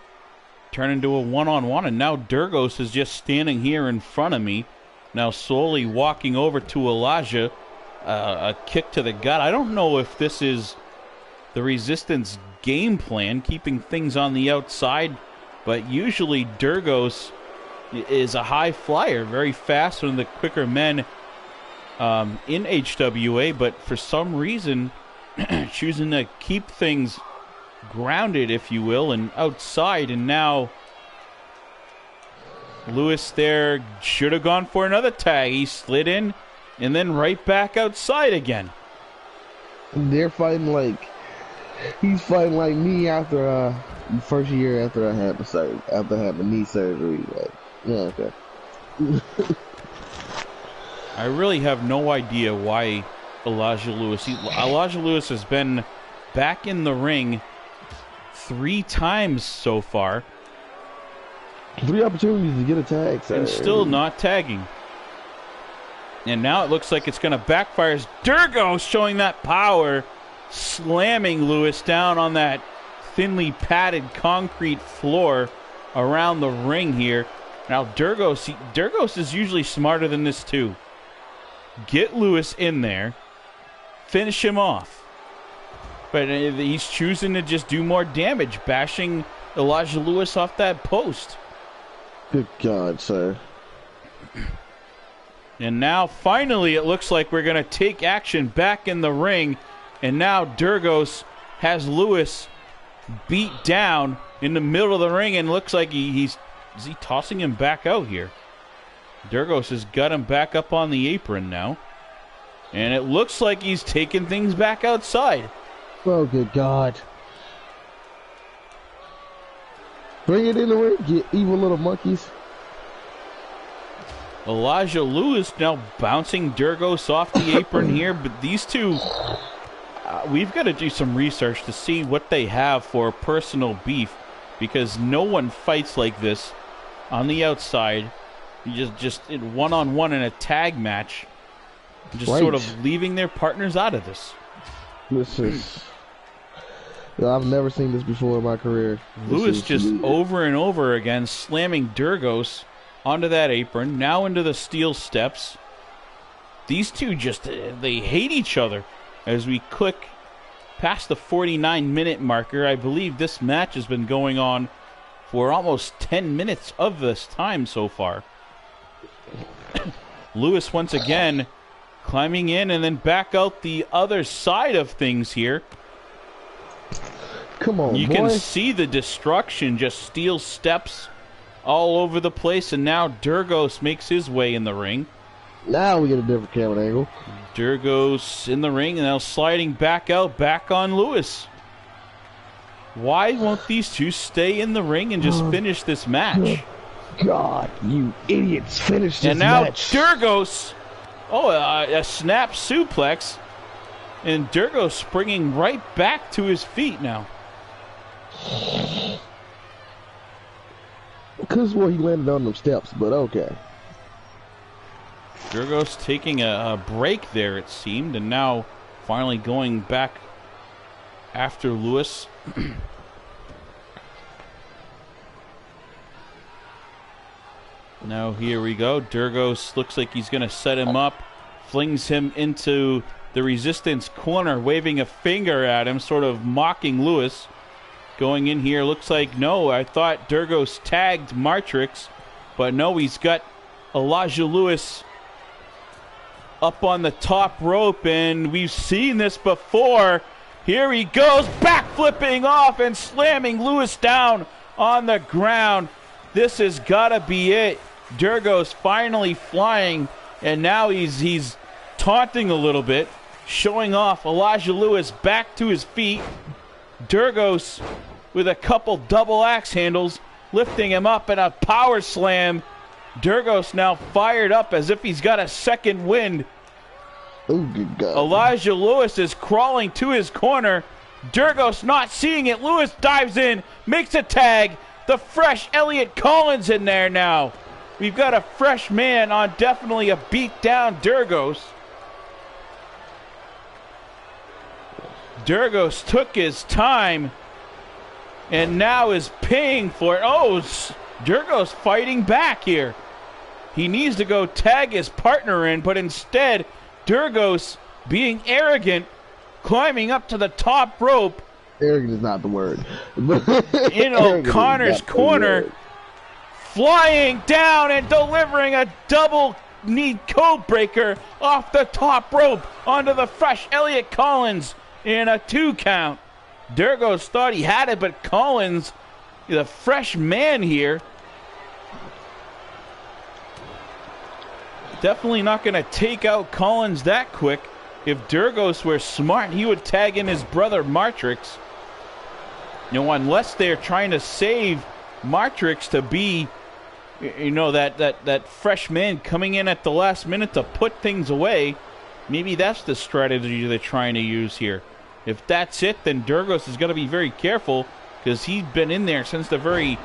into a one-on-one, and now Dragos is just standing here in front of me, now slowly walking over to Elijah. A kick to the gut. I don't know if this is the Resistance game plan, keeping things on the outside, but usually Dragos is a high flyer, very fast, one of the quicker men in HWA, but for some reason choosing to keep things grounded, if you will, and outside. And now Lewis there should have gone for another tag. He slid in and then right back outside again. They're fighting like he's fighting like me after first year after I had the knee surgery. Like, yeah, okay. I really have no idea why Elijah Lewis has been back in the ring 3 times so far. 3 opportunities to get a tag, sir. And still not tagging. And now it looks like it's going to backfire. Drago showing that power, slamming Lewis down on that thinly padded concrete floor around the ring here. Now Dragos is usually smarter than this too. Get Lewis in there, finish him off. But he's choosing to just do more damage, bashing Elijah Lewis off that post. Good God, sir. And now, finally, it looks like we're going to take action back in the ring. And now Dragos has Lewis beat down in the middle of the ring, and looks like is he tossing him back out here? Dragos has got him back up on the apron now. And it looks like he's taking things back outside. Oh, good God. Bring it in the ring, you evil little monkeys. Elijah Lewis now bouncing Dragos off the apron here, but these two, we've got to do some research to see what they have for personal beef, because no one fights like this on the outside. You just in one-on-one in a tag match, just right. Sort of leaving their partners out of this. This is... I've never seen this before in my career. Lewis just over and over again slamming Dragos onto that apron, now into the steel steps. These two just, they hate each other. As we click past the 49-minute marker, I believe this match has been going on for almost 10 minutes of this time so far. Lewis once again climbing in and then back out the other side of things here. Come on, You boy. can see the destruction, just steel steps all over the place, and now Durgos makes his way in the ring. Now we get a different camera angle. Durgos in the ring, and now sliding back out, back on Lewis. Why won't these two stay in the ring and just finish this match? God, you idiots, finish this And now match. Durgos, a snap suplex, and Durgos springing right back to his feet now. Because, well, he landed on them steps, but okay. Durgos taking a break there, it seemed, and now finally going back after Lewis. Now here we go. Durgos looks like he's going to set him up, flings him into the Resistance corner, waving a finger at him, sort of mocking Lewis. Going in here, looks like, no, I thought Durgos tagged Martrix, but no, he's got Elijah Lewis up on the top rope, and we've seen this before. Here he goes, backflipping off and slamming Lewis down on the ground. This has got to be it. Durgos finally flying, and now he's taunting a little bit, showing off Elijah Lewis back to his feet. Durgos with a couple double axe handles, lifting him up in a power slam. Durgos now fired up as if he's got a second wind. Oh, good God. Elijah Lewis is crawling to his corner. Durgos not seeing it. Lewis dives in, makes a tag. The fresh Elliot Collins in there now. We've got a fresh man on definitely a beat down Durgos. Durgos took his time and now is paying for it. Oh, Durgos fighting back here. He needs to go tag his partner in, but instead, Durgos being arrogant, climbing up to the top rope. Arrogant is not the word. In O'Connor's corner, flying down and delivering a double knee code breaker off the top rope onto the fresh Elliot Collins in a 2 count. Durgos thought he had it, but Collins, the fresh man here, definitely not going to take out Collins that quick. If Durgos were smart, he would tag in his brother Martrix. You know, unless they're trying to save Martrix to be, you know, that fresh man coming in at the last minute to put things away. Maybe that's the strategy they're trying to use here. If that's it, then Durgos is going to be very careful because he's been in there since the very,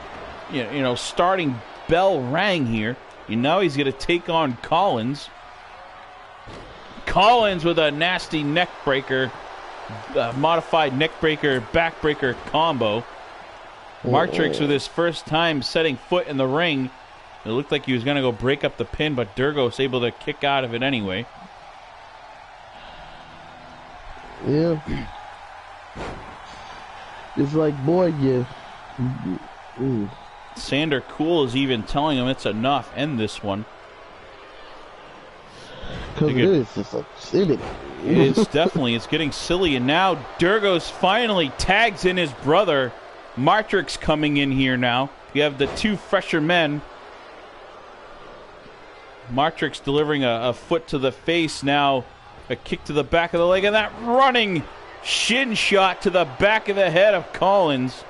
you know, starting bell rang here. And now he's going to take on Collins. Collins with a nasty neck breaker, modified neck breaker, back breaker combo. Martrix with his first time setting foot in the ring. It looked like he was going to go break up the pin, but Durgos able to kick out of it anyway. Yeah. It's like, boy, yeah. Sander Cool is even telling him it's enough. End this one. Because it is. It's like silly. It's getting silly. And now Durgos finally tags in his brother. Martrix coming in here now. You have the 2 fresher men. Martrix delivering a foot to the face now. A kick to the back of the leg, and that running shin shot to the back of the head of Collins.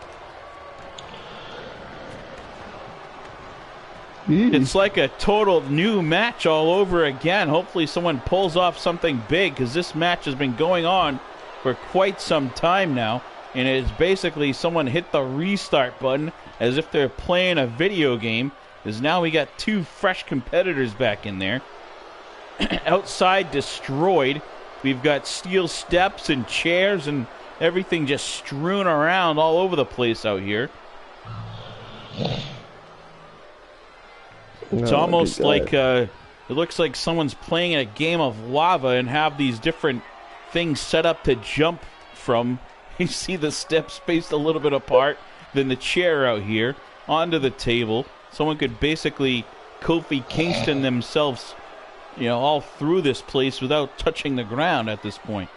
It's like a total new match all over again. Hopefully someone pulls off something big, because this match has been going on for quite some time now. And it's basically someone hit the restart button as if they're playing a video game, because now we got 2 fresh competitors back in there. Outside destroyed. We've got steel steps and chairs and everything just strewn around all over the place out here. It's almost like it looks like someone's playing a game of lava and have these different things set up to jump from. You see the steps spaced a little bit apart, then the chair out here onto the table. Someone could basically Kofi Kingston themselves, you know, all through this place without touching the ground at this point.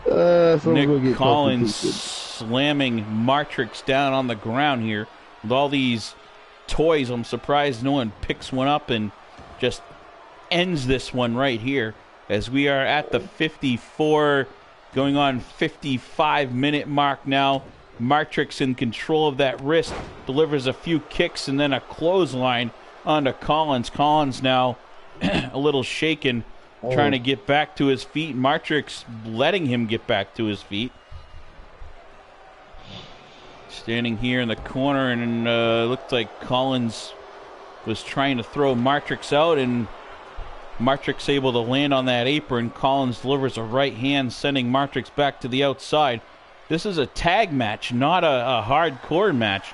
Nick Collins slamming Martrix down on the ground here with all these toys. I'm surprised no one picks one up and just ends this one right here, as we are at the 54 going on 55-minute mark now. Martrix in control of that wrist, delivers a few kicks and then a clothesline onto Collins. Collins now a little shaken, trying to get back to his feet. Martrix letting him get back to his feet. Standing here in the corner, and looked like Collins was trying to throw Martrix out, and Martrix able to land on that apron. Collins delivers a right hand, sending Martrix back to the outside. This is a tag match, not a hardcore match.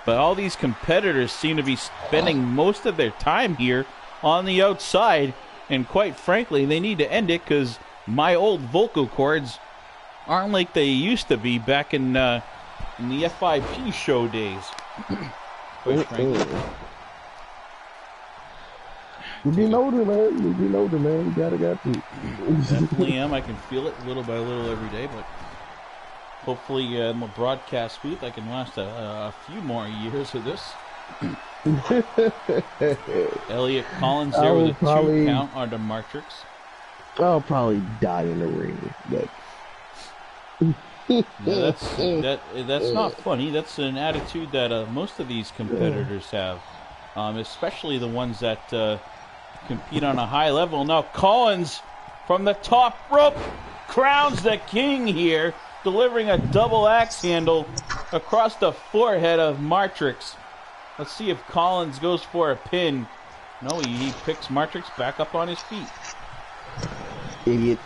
But all these competitors seem to be spending most of their time here on the outside. And quite frankly, they need to end it, because my old vocal cords aren't like they used to be back in the FIP show days. Quite frankly. You're getting older, man. You're getting older, man. You gotta. Definitely am. I can feel it little by little every day, but hopefully in the broadcast booth I can last a few more years of this. Elliot Collins there with a 2 count onto Martrix. I'll probably die in the ring. Yeah, that's not funny. That's an attitude that most of these competitors have, especially the ones that compete on a high level. Now Collins from the top rope crowns the king here, delivering a double axe handle across the forehead of Martrix. Let's see if Collins goes for a pin. No, he picks Martrix back up on his feet. Idiot.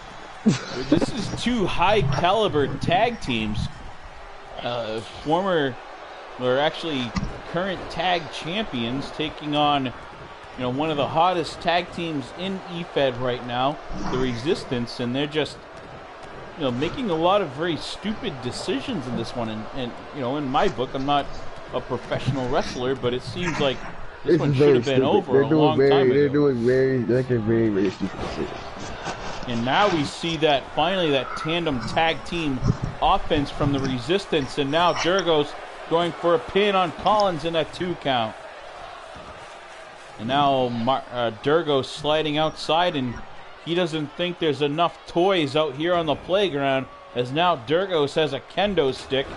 This is two high caliber tag teams. Former, or actually current tag champions, taking on one of the hottest tag teams in EFED right now, the Resistance, and they're just making a lot of very stupid decisions in this one. And in my book, I'm not a professional wrestler, but it seems like this one should have been over a long time ago. They're making very, very stupid decisions. And now we see that finally that tandem tag team offense from the Resistance, and now Drago's going for a pin on Collins in a 2 count. And now Drago sliding outside, and he doesn't think there's enough toys out here on the playground, as now Drago has a kendo stick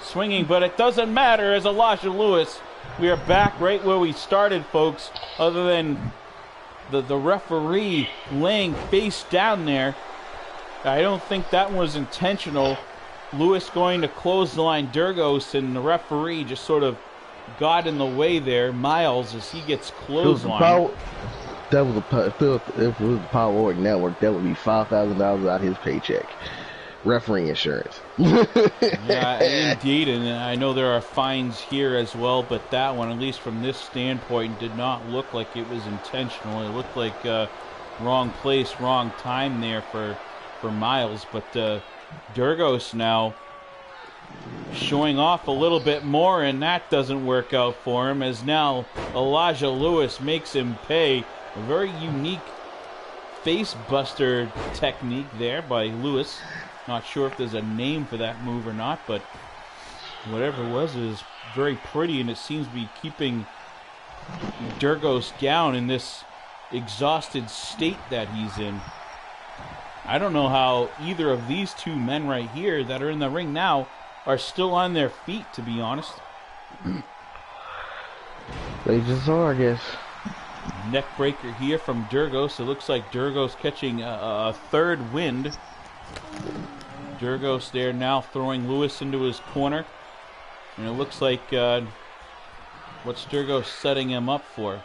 swinging, but it doesn't matter, as Elijah Lewis, we are back right where we started, folks, other than the referee laying face down there. I don't think that was intentional. Lewis going to clothesline Durgos, and the referee just sort of got in the way there, Miles, as he gets clotheslined. If it was the Power Org Network, that would be $5,000 out of his paycheck. Referee insurance. Yeah, indeed, and I know there are fines here as well, but that one, at least from this standpoint, did not look like it was intentional. It looked like wrong place, wrong time there for Miles, but Durgos now showing off a little bit more, and that doesn't work out for him, as now Elijah Lewis makes him pay. A very unique face buster technique there by Lewis. Not sure if there's a name for that move or not, but whatever it was very pretty, and it seems to be keeping Durgos down in this exhausted state that he's in. I don't know how either of these two men right here that are in the ring now are still on their feet, to be honest. They just are, I guess. Neck breaker here from Durgos. It looks like Durgos catching a third wind. Durgos there now throwing Lewis into his corner. And it looks like what's Durgos setting him up for?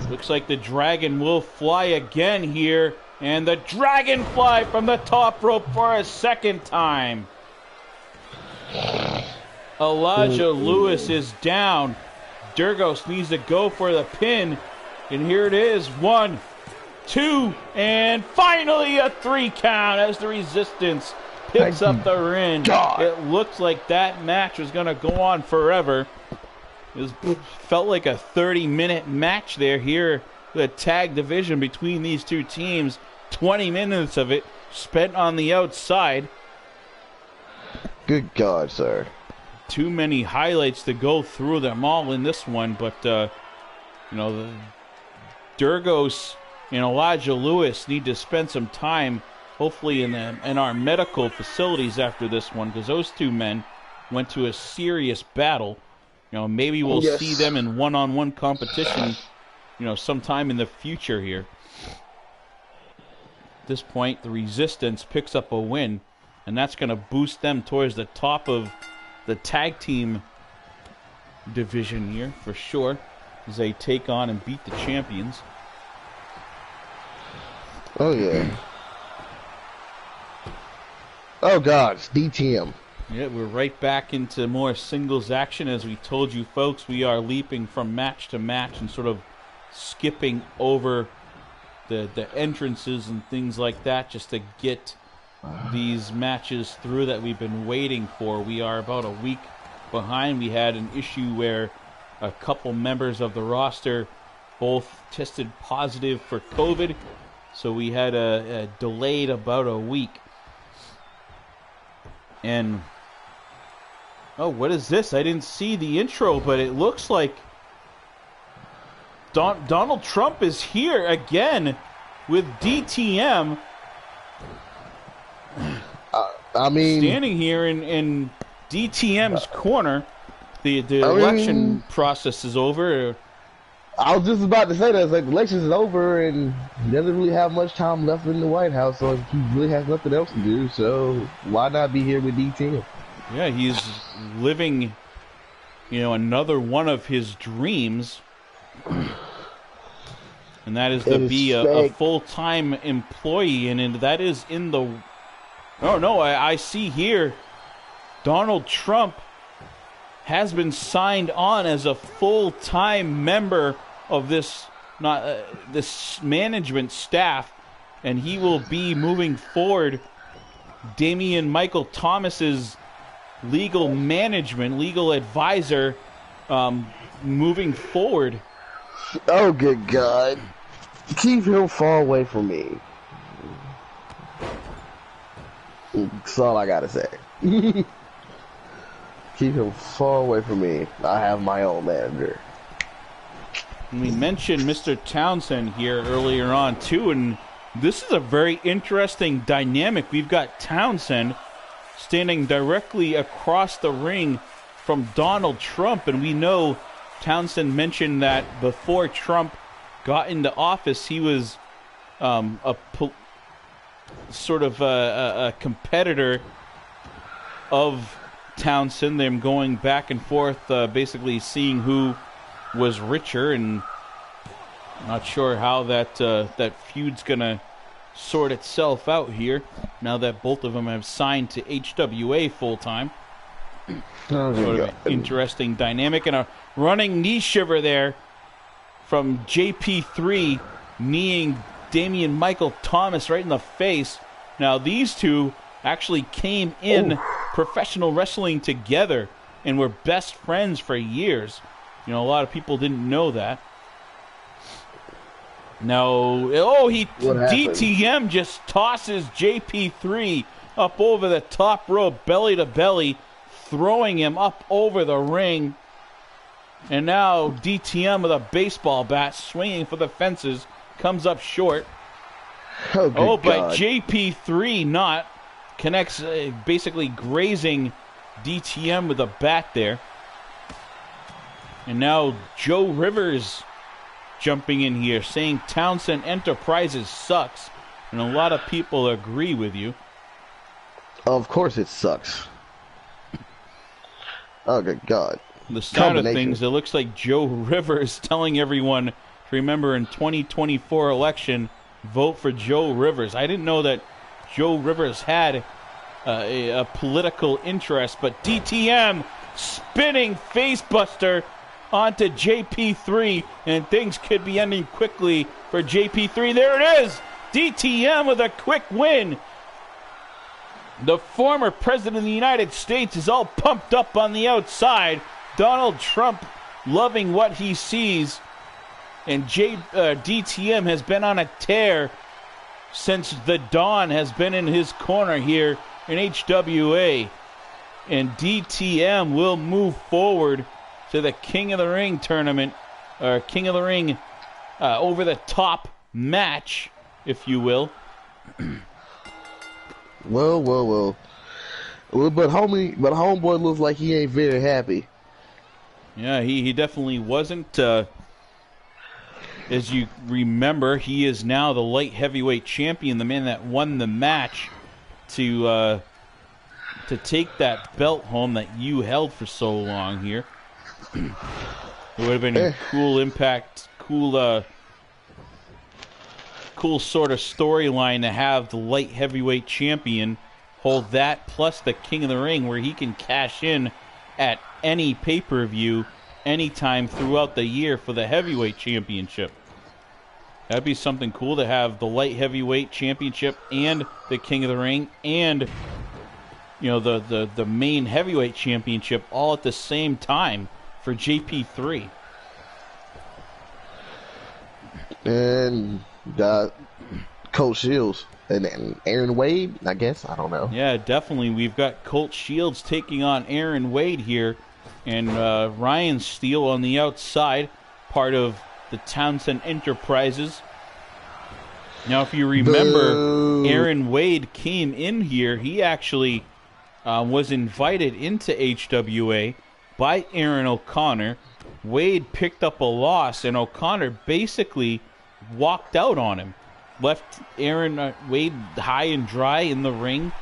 Looks like the dragon will fly again here. And the dragonfly from the top rope for a second time. Elijah Lewis is down. Durgos needs to go for the pin. And here it is. 1, 2, and finally a 3 count as the Resistance picks up the win. It looks like that match was going to go on forever. It felt like a 30-minute match there here. The tag division between these two teams. 20 minutes of it spent on the outside. Good God, sir. Too many highlights to go through them all in this one, but, the Durgos and Elijah Lewis need to spend some time, hopefully in our medical facilities after this one, because those two men went to a serious battle. Maybe we'll see them in one-on-one competition, sometime in the future here. At this point, the Resistance picks up a win, and that's going to boost them towards the top of the tag team division here, for sure, as they take on and beat the champions. Oh, yeah. Oh, God, it's DTM. Yeah, we're right back into more singles action. As we told you folks, we are leaping from match to match and sort of skipping over the entrances and things like that just to get these matches through that we've been waiting for. We are about a week behind. We had an issue where a couple members of the roster both tested positive for COVID, so we had a delayed about a week. And oh, what is this? I didn't see the intro, but it looks like Donald Trump is here again with DTM. Standing here in DTM's corner. The election process is over. I was just about to say that. It's like the election is over and he doesn't really have much time left in the White House, so he really has nothing else to do. So why not be here with DTM? Yeah, he's living, another one of his dreams. And that is to be a full-time employee. And that is in the... Oh, no, I see here Donald Trump has been signed on as a full-time member of this management staff. And he will be moving forward Damian Michael Thomas's legal advisor moving forward. Oh, good God. Keep him far away from me. That's all I gotta say. Keep him far away from me. I have my own manager. We mentioned Mr. Townsend here earlier on, too, and this is a very interesting dynamic. We've got Townsend standing directly across the ring from Donald Trump, and we know Townsend mentioned that before Trump got into office, he was a competitor of Townsend. Them going back and forth, basically seeing who was richer, and not sure how that feud's gonna sort itself out here now that both of them have signed to HWA full time. Sort of an interesting dynamic, and a running knee shiver there from JP3, kneeing Damian Michael Thomas right in the face. Now these two actually came in professional wrestling together and were best friends for years. A lot of people didn't know that. No, DTM just tosses JP3 up over the top rope, belly to belly, throwing him up over the ring. And now DTM with a baseball bat swinging for the fences comes up short. But JP3 connects, basically grazing DTM with a bat there. And now Joe Rivers jumping in here, saying Townsend Enterprises sucks. And a lot of people agree with you. Of course it sucks. Oh, good God. The sound of things, it looks like Joe Rivers telling everyone to remember in 2024 election, vote for Joe Rivers. I didn't know that Joe Rivers had a political interest, but DTM spinning facebuster onto JP3, and things could be ending quickly for JP3. There it is! DTM with a quick win. The former president of the United States is all pumped up on the outside. Donald Trump loving what he sees. And DTM has been on a tear since the Dawn has been in his corner here in HWA. And DTM will move forward to the King of the Ring tournament, or King of the Ring over the top match, if you will. Well. But homeboy looks like he ain't very happy. Yeah, he definitely wasn't. As you remember, he is now the light heavyweight champion, the man that won the match to take that belt home that you held for so long here. It would have been a cool impact, cool sort of storyline to have the light heavyweight champion hold that plus the King of the Ring, where he can cash in at any pay-per-view anytime throughout the year for the heavyweight championship. That'd be something cool to have the light heavyweight championship and the King of the Ring and, you know, the main heavyweight championship all at the same time for JP3. And got Colt Shields and Aaron Wade, I guess. I don't know. Yeah, definitely. We've got Colt Shields taking on Aaron Wade here, and Ryan Steele on the outside, part of the Townsend Enterprises. Now, if you remember, Aaron Wade came in here. He actually was invited into HWA by Aaron O'Connor. Wade picked up a loss, and O'Connor basically walked out on him. Left Aaron Wade high and dry in the ring.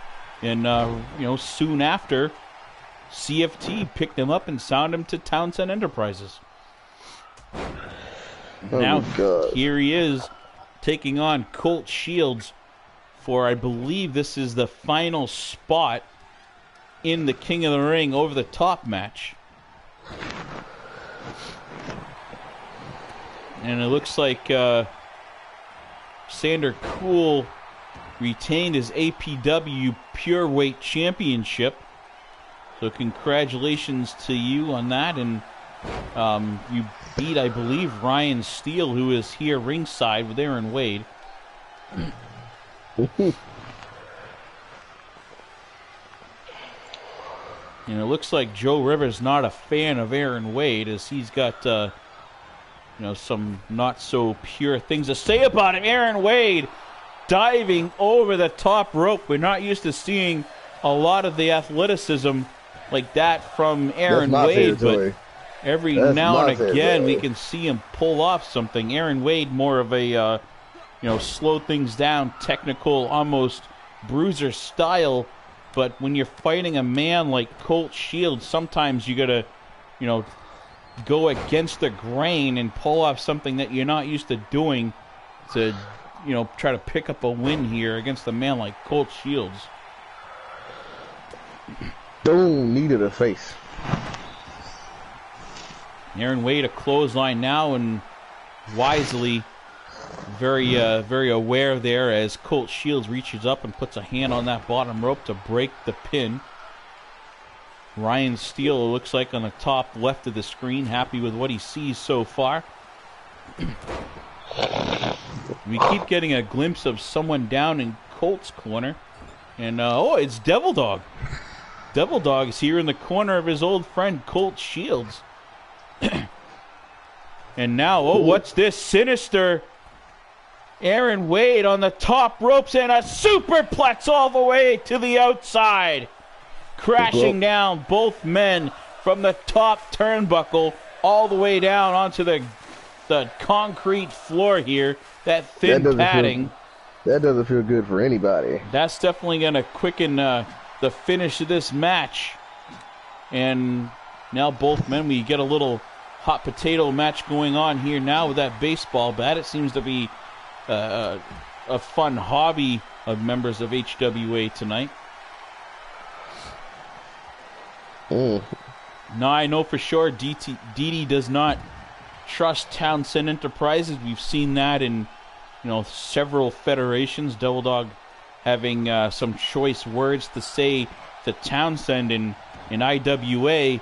And, soon after, CFT picked him up and signed him to Townsend Enterprises. Now, here he is taking on Colt Shields for, I believe this is the final spot in the King of the Ring over the top match. And it looks like Sander Cool retained his APW Pure Weight Championship. So congratulations to you on that. And you beat, I believe, Ryan Steele, who is here ringside with Aaron Wade. And it looks like Joe Rivers not a fan of Aaron Wade, as he's got some not so pure things to say about him. Aaron Wade diving over the top rope. We're not used to seeing a lot of the athleticism like that from Aaron Wade, but every now and again we can see him pull off something. Aaron Wade more of a slow things down, technical, almost bruiser style. But when you're fighting a man like Colt Shields, sometimes you gotta, go against the grain and pull off something that you're not used to doing to, try to pick up a win here against a man like Colt Shields. Boom, knee to the face. Aaron Wade a clothesline now, and wisely, very aware there as Colt Shields reaches up and puts a hand on that bottom rope to break the pin. Ryan Steele, it looks like, on the top left of the screen, happy with what he sees so far. We keep getting a glimpse of someone down in Colt's corner. And, it's Devil Dog. Devil Dog is here in the corner of his old friend Colt Shields. And now, what's this? Sinister Aaron Wade on the top ropes and a superplex all the way to the outside. Crashing down both men from the top turnbuckle all the way down onto the concrete floor here. That thin padding. That doesn't feel good for anybody. That's definitely going to quicken the finish of this match. And now both men, we get a little hot potato match going on here now with that baseball bat. It seems to be a fun hobby of members of HWA tonight. Now I know for sure DD does not trust Townsend Enterprises. We've seen that in several federations. Devil Dog having some choice words to say to Townsend in IWA,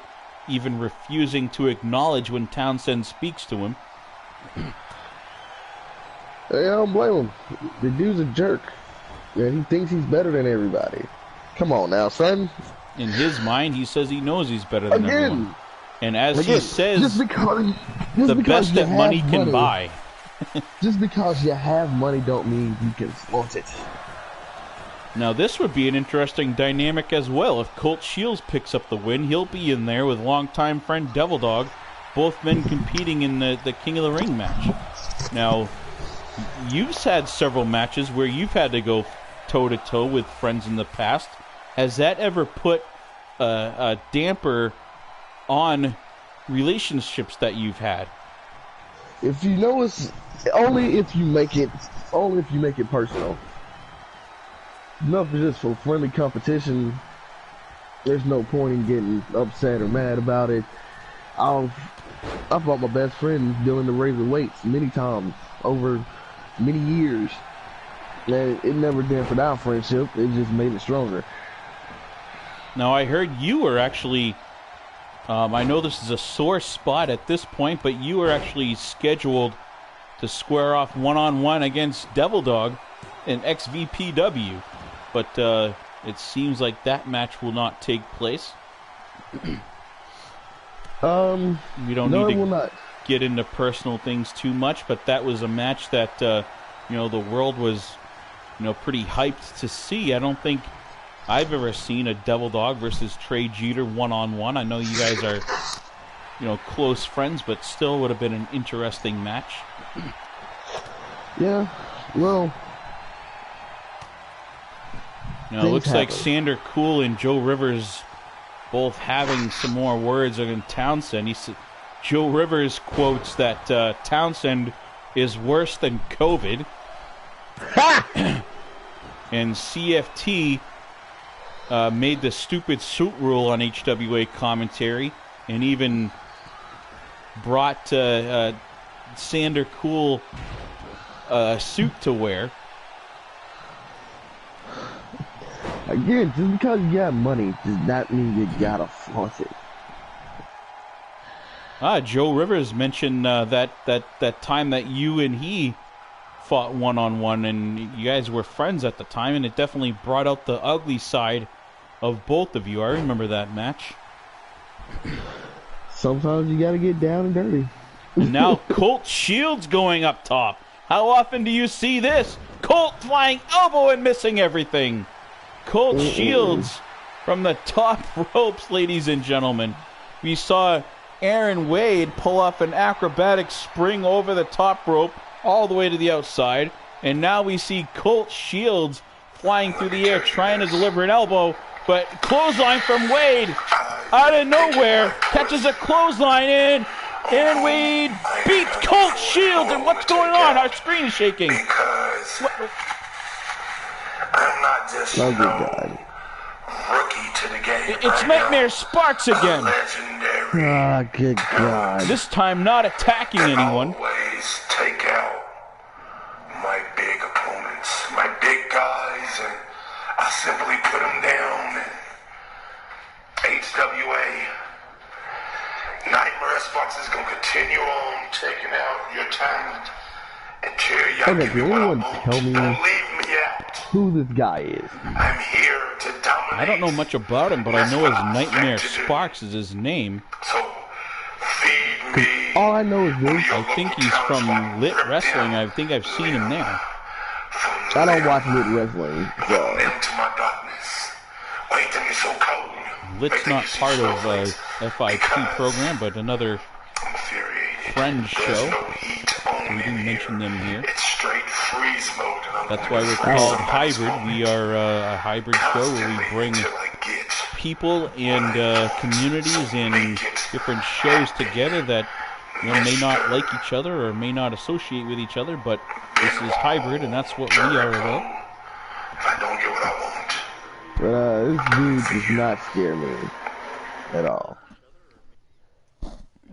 even refusing to acknowledge when Townsend speaks to him. I don't blame him. The dude's a jerk. And he thinks he's better than everybody. Come on now, son. In his mind, he says he knows he's better than everyone. And as he says, just because the best that money can buy. Just because you have money don't mean you can flaunt it. Now, this would be an interesting dynamic as well. If Colt Shields picks up the win, he'll be in there with longtime friend Devil Dog, both men competing in the King of the Ring match. Now, you've had several matches where you've had to go toe-to-toe with friends in the past. Has that ever put a damper on relationships that you've had? If you know, it's only if you make it personal. Enough just for friendly competition. There's no point in getting upset or mad about it. I fought my best friend doing the razor weights many times over many years. And it never dampened our friendship. It just made it stronger. Now, I heard you were actually, I know this is a sore spot at this point, but you were actually scheduled to square off one-on-one against Devil Dog in XVPW. But it seems like that match will not take place. We don't need to get into personal things too much, but that was a match that, the world was, pretty hyped to see. I don't think I've ever seen a Devil Dog versus Trey Jeter one-on-one. I know you guys are, close friends, but still would have been an interesting match. Yeah, well... Now, it looks like Sander Cool and Joe Rivers both having some more words against Townsend. Joe Rivers quotes that Townsend is worse than COVID. And CFT made the stupid suit rule on HWA commentary and even brought Sander Cool a suit to wear. Again, just because you got money does not mean you gotta flaunt it. Joe Rivers mentioned that time that you and he fought one-on-one, and you guys were friends at the time, and it definitely brought out the ugly side of both of you. I remember that match. Sometimes you gotta get down and dirty. And now Colt Shields going up top. How often do you see this? Colt flying elbow and missing everything. Colt Shields from the top ropes, ladies and gentlemen. We saw Aaron Wade pull off an acrobatic spring over the top rope all the way to the outside. And now we see Colt Shields flying through the air trying to deliver an elbow. But clothesline from Wade out of nowhere. Catches a clothesline in. Aaron Wade beats Colt Shields. And what's going on? Our screen is shaking. I'm not just no rookie to the game. It's Nightmare Sparks again. Ah, good God. This time not attacking anyone. Always take out my big opponents, my big guys, and I simply put them down. HWA, Nightmare Sparks is going to continue on taking out your talent until y'all give me what I want. Tell me Don't leave me out. Who this guy is. I'm here to dominate. I don't know much about him, but I know his Nightmare Sparks is his name. So, feed me. All I know is this. I think he's from Lit Wrestling. I think I've seen him there. I don't watch Lit Wrestling, so. Into my darkness. Wait till it's so cold. Lit's not part of FIP program, but another friend show. So we didn't mention them here. It's straight freeze mode. That's why we're called Hybrid. We are a hybrid show where we bring people and communities and different shows together that may not like each other or may not associate with each other, but this is hybrid, and that's what we are about. I don't get what I want. But this dude does not scare me at all.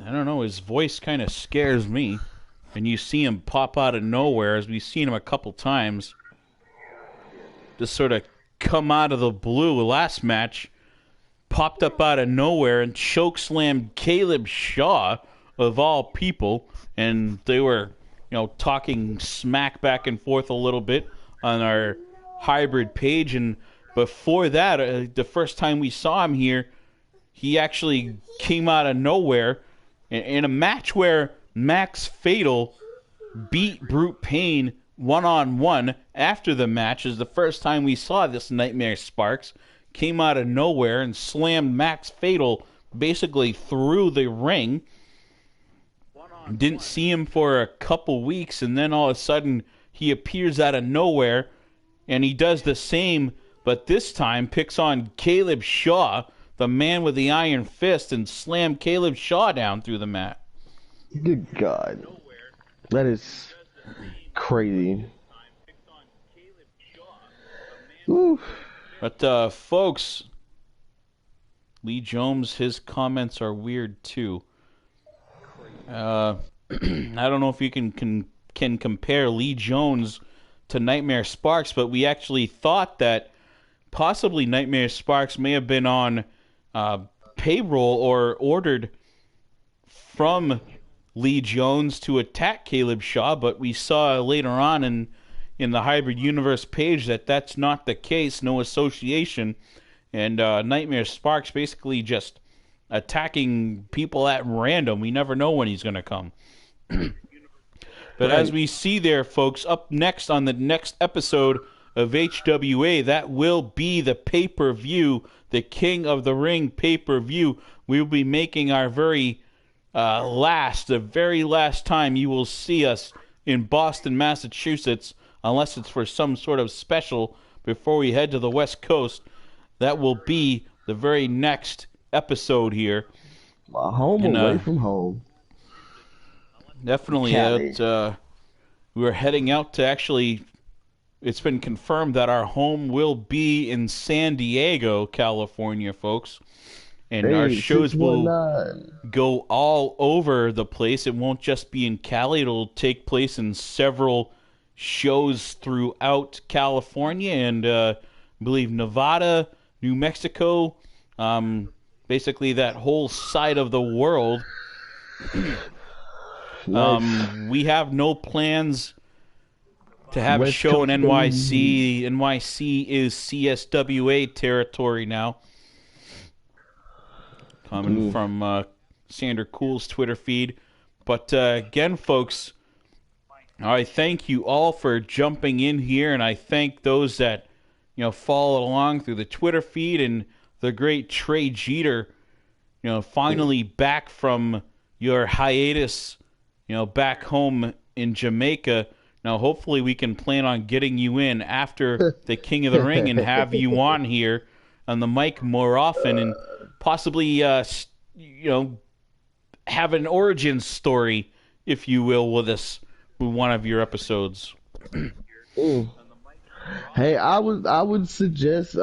I don't know, his voice kind of scares me. And you see him pop out of nowhere, as we've seen him a couple times. Just sort of come out of the blue. Last match, popped up out of nowhere and chokeslammed Caleb Shaw, of all people. And they were talking smack back and forth a little bit on our hybrid page. And before that, the first time we saw him here, he actually came out of nowhere in a match where Max Fatal beat Brute Pain one-on-one. After the match is the first time we saw this Nightmare Sparks came out of nowhere and slammed Max Fatal basically through the ring. Didn't see him for a couple weeks, and then all of a sudden he appears out of nowhere, and he does the same, but this time picks on Caleb Shaw, the man with the iron fist, and slammed Caleb Shaw down through the mat. Good God. That is crazy. Ooh. But, folks, Lee Jones, his comments are weird, too. I don't know if you can compare Lee Jones to Nightmare Sparks, but we actually thought that possibly Nightmare Sparks may have been on payroll or ordered from Lee Jones to attack Caleb Shaw, but we saw later on in the Hybrid Universe page that that's not the case, no association, and Nightmare Sparks basically just attacking people at random. We never know when he's going to come. But as we see there, folks, up next on the next episode of HWA, that will be the pay-per-view, the King of the Ring pay-per-view. We will be making our the very last time you will see us in Boston, Massachusetts, unless it's for some sort of special before we head to the West Coast. That will be the very next episode here. My home away from home. Definitely. We're heading out to actually, it's been confirmed that our home will be in San Diego, California, folks. And our shows will go all over the place. It won't just be in Cali. It'll take place in several shows throughout California and I believe Nevada, New Mexico, basically that whole side of the world. We have no plans to have a show in NYC. NYC is CSWA territory now. Coming from Sander Cool's Twitter feed. But again, folks, I thank you all for jumping in here, and I thank those that followed along through the Twitter feed, and the great Trey Jeter, finally back from your hiatus, back home in Jamaica. Now, hopefully we can plan on getting you in after the King of the Ring and have you on here on the mic more often and possibly, have an origin story, if you will, with us with one of your episodes. Hey, I would suggest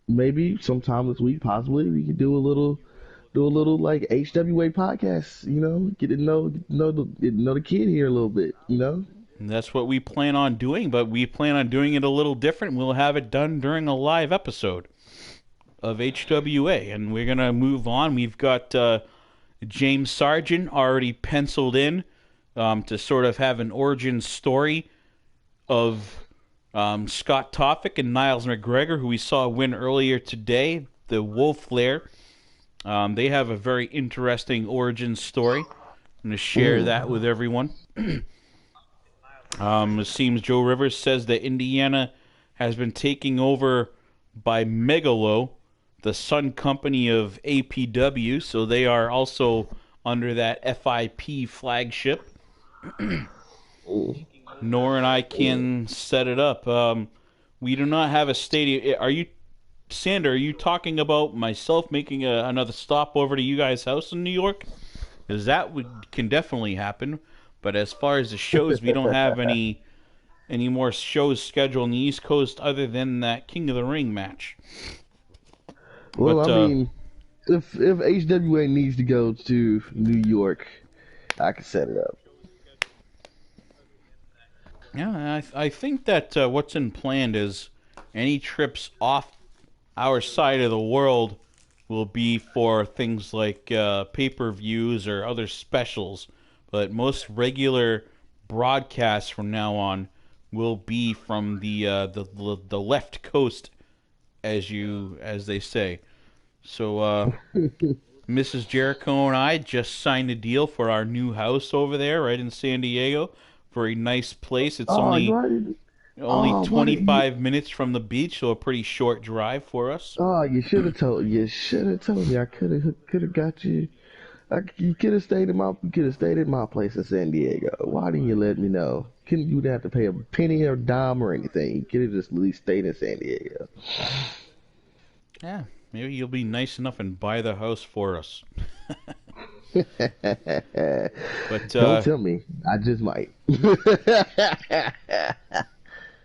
maybe sometime this week, possibly we could do a little like HWA podcast. Get to know the kid here a little bit. And that's what we plan on doing, but we plan on doing it a little different. We'll have it done during a live episode of HWA, and we're gonna move on. We've got James Sargent already penciled in to sort of have an origin story of Scott Toffick and Niles McGregor, who we saw win earlier today, the Wolf Lair. They have a very interesting origin story. I'm going to share that with everyone. It seems Joe Rivers says that Indiana has been taken over by Megalo, the Sun Company of APW, so they are also under that FIP flagship. Nor and I can set it up. We do not have a stadium. Sander, are you talking about myself making another stop over to you guys' house in New York? Because that can definitely happen. But as far as the shows, we don't have any more shows scheduled on the East Coast other than that King of the Ring match. Well, I mean, if HWA needs to go to New York, I can set it up. Yeah, I think that what's in planned is any trips off our side of the world will be for things like pay-per-views or other specials. but most regular broadcasts from now on will be from the left coast, as they say. So Mrs. Jericho and I just signed a deal for our new house over there, right in San Diego. Very nice place. It's only 25 minutes from the beach, so a pretty short drive for us. Oh, you should have told. You should have told me. I could have got you. You could have stayed in my place in San Diego. Why didn't you let me know? You didn't have to pay a penny or dime or anything. You could have just at least stayed in San Diego. Yeah, maybe you'll be nice enough and buy the house for us. But don't tell me. I just might.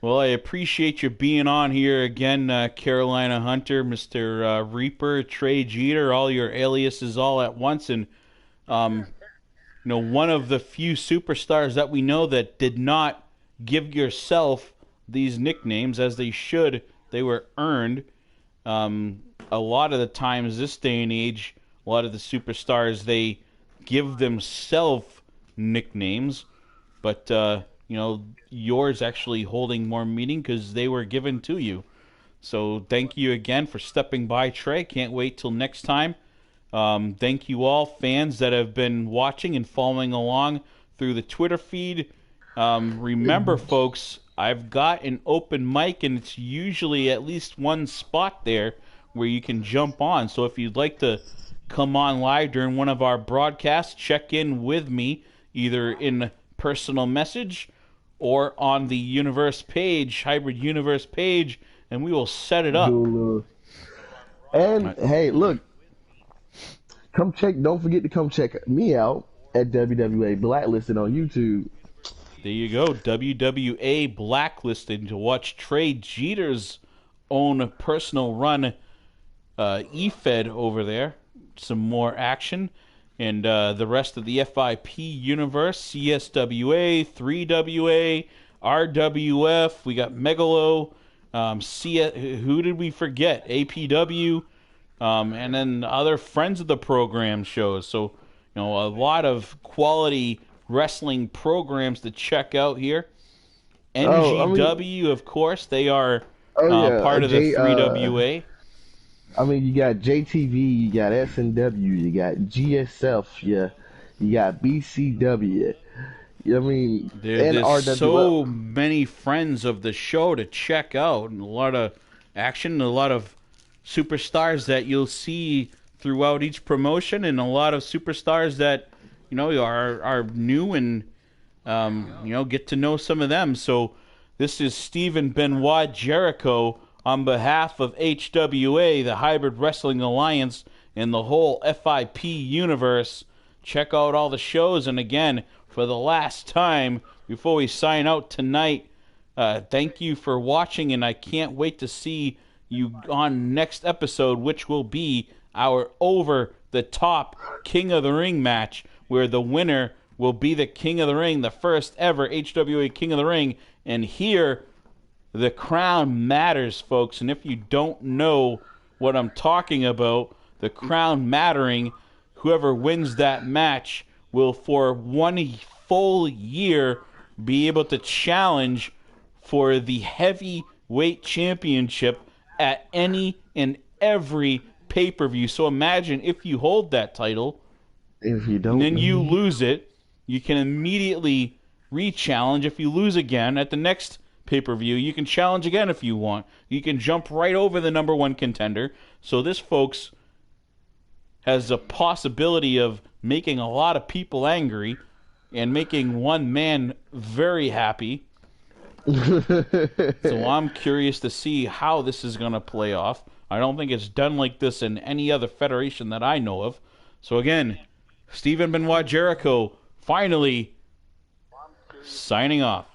Well, I appreciate you being on here again, Carolina Hunter, Mr. Reaper, Trey Jeter, all your aliases all at once. And, one of the few superstars that we know that did not give yourself these nicknames as they should. They were earned. A lot of the times this day and age, a lot of the superstars, they give themselves nicknames. But, yours actually holding more meaning because they were given to you. So thank you again for stepping by, Trey. Can't wait till next time. Thank you all fans that have been watching and following along through the Twitter feed. Remember, folks, I've got an open mic, and it's usually at least one spot there where you can jump on. So if you'd like to come on live during one of our broadcasts, check in with me either in personal message or on the Universe page, Hybrid Universe page, and we will set it up. And hey, look, don't forget to come check me out at WWA Blacklisted on YouTube. There you go, WWA Blacklisted, to watch Trey Jeter's own personal run E-Fed over there. Some more action. And the rest of the FIP universe, CSWA, 3WA, RWF, we got Megalo, who did we forget? APW, and then other friends of the program shows. So, a lot of quality wrestling programs to check out here. NGW, of course, they are part of the 3WA. You got JTV, you got SNW, you got GSF, you got BCW. There's RWF. so many friends of the show to check out, and a lot of action, a lot of superstars that you'll see throughout each promotion, and a lot of superstars that are new and get to know some of them. So this is Stephen Benoit Jericho on behalf of HWA, the Hybrid Wrestling Alliance, and the whole FIP universe. Check out all the shows, and again, for the last time before we sign out tonight, thank you for watching, and I can't wait to see you on next episode, which will be our over-the-top King of the Ring match, where the winner will be the King of the Ring, the first ever HWA King of the Ring, and here the crown matters, folks. And if you don't know what I'm talking about, the crown mattering, whoever wins that match will for one full year be able to challenge for the heavyweight championship at any and every pay-per-view. So imagine if you hold that title, if you don't, and then you lose it, you can immediately re-challenge. If you lose again at the next pay-per-view, you can challenge again if you want. You can jump right over the number one contender. So this, folks, has a possibility of making a lot of people angry and making one man very happy. So I'm curious to see how this is going to play off. I don't think it's done like this in any other federation that I know of. So again, Stephen Benoit Jericho finally signing off.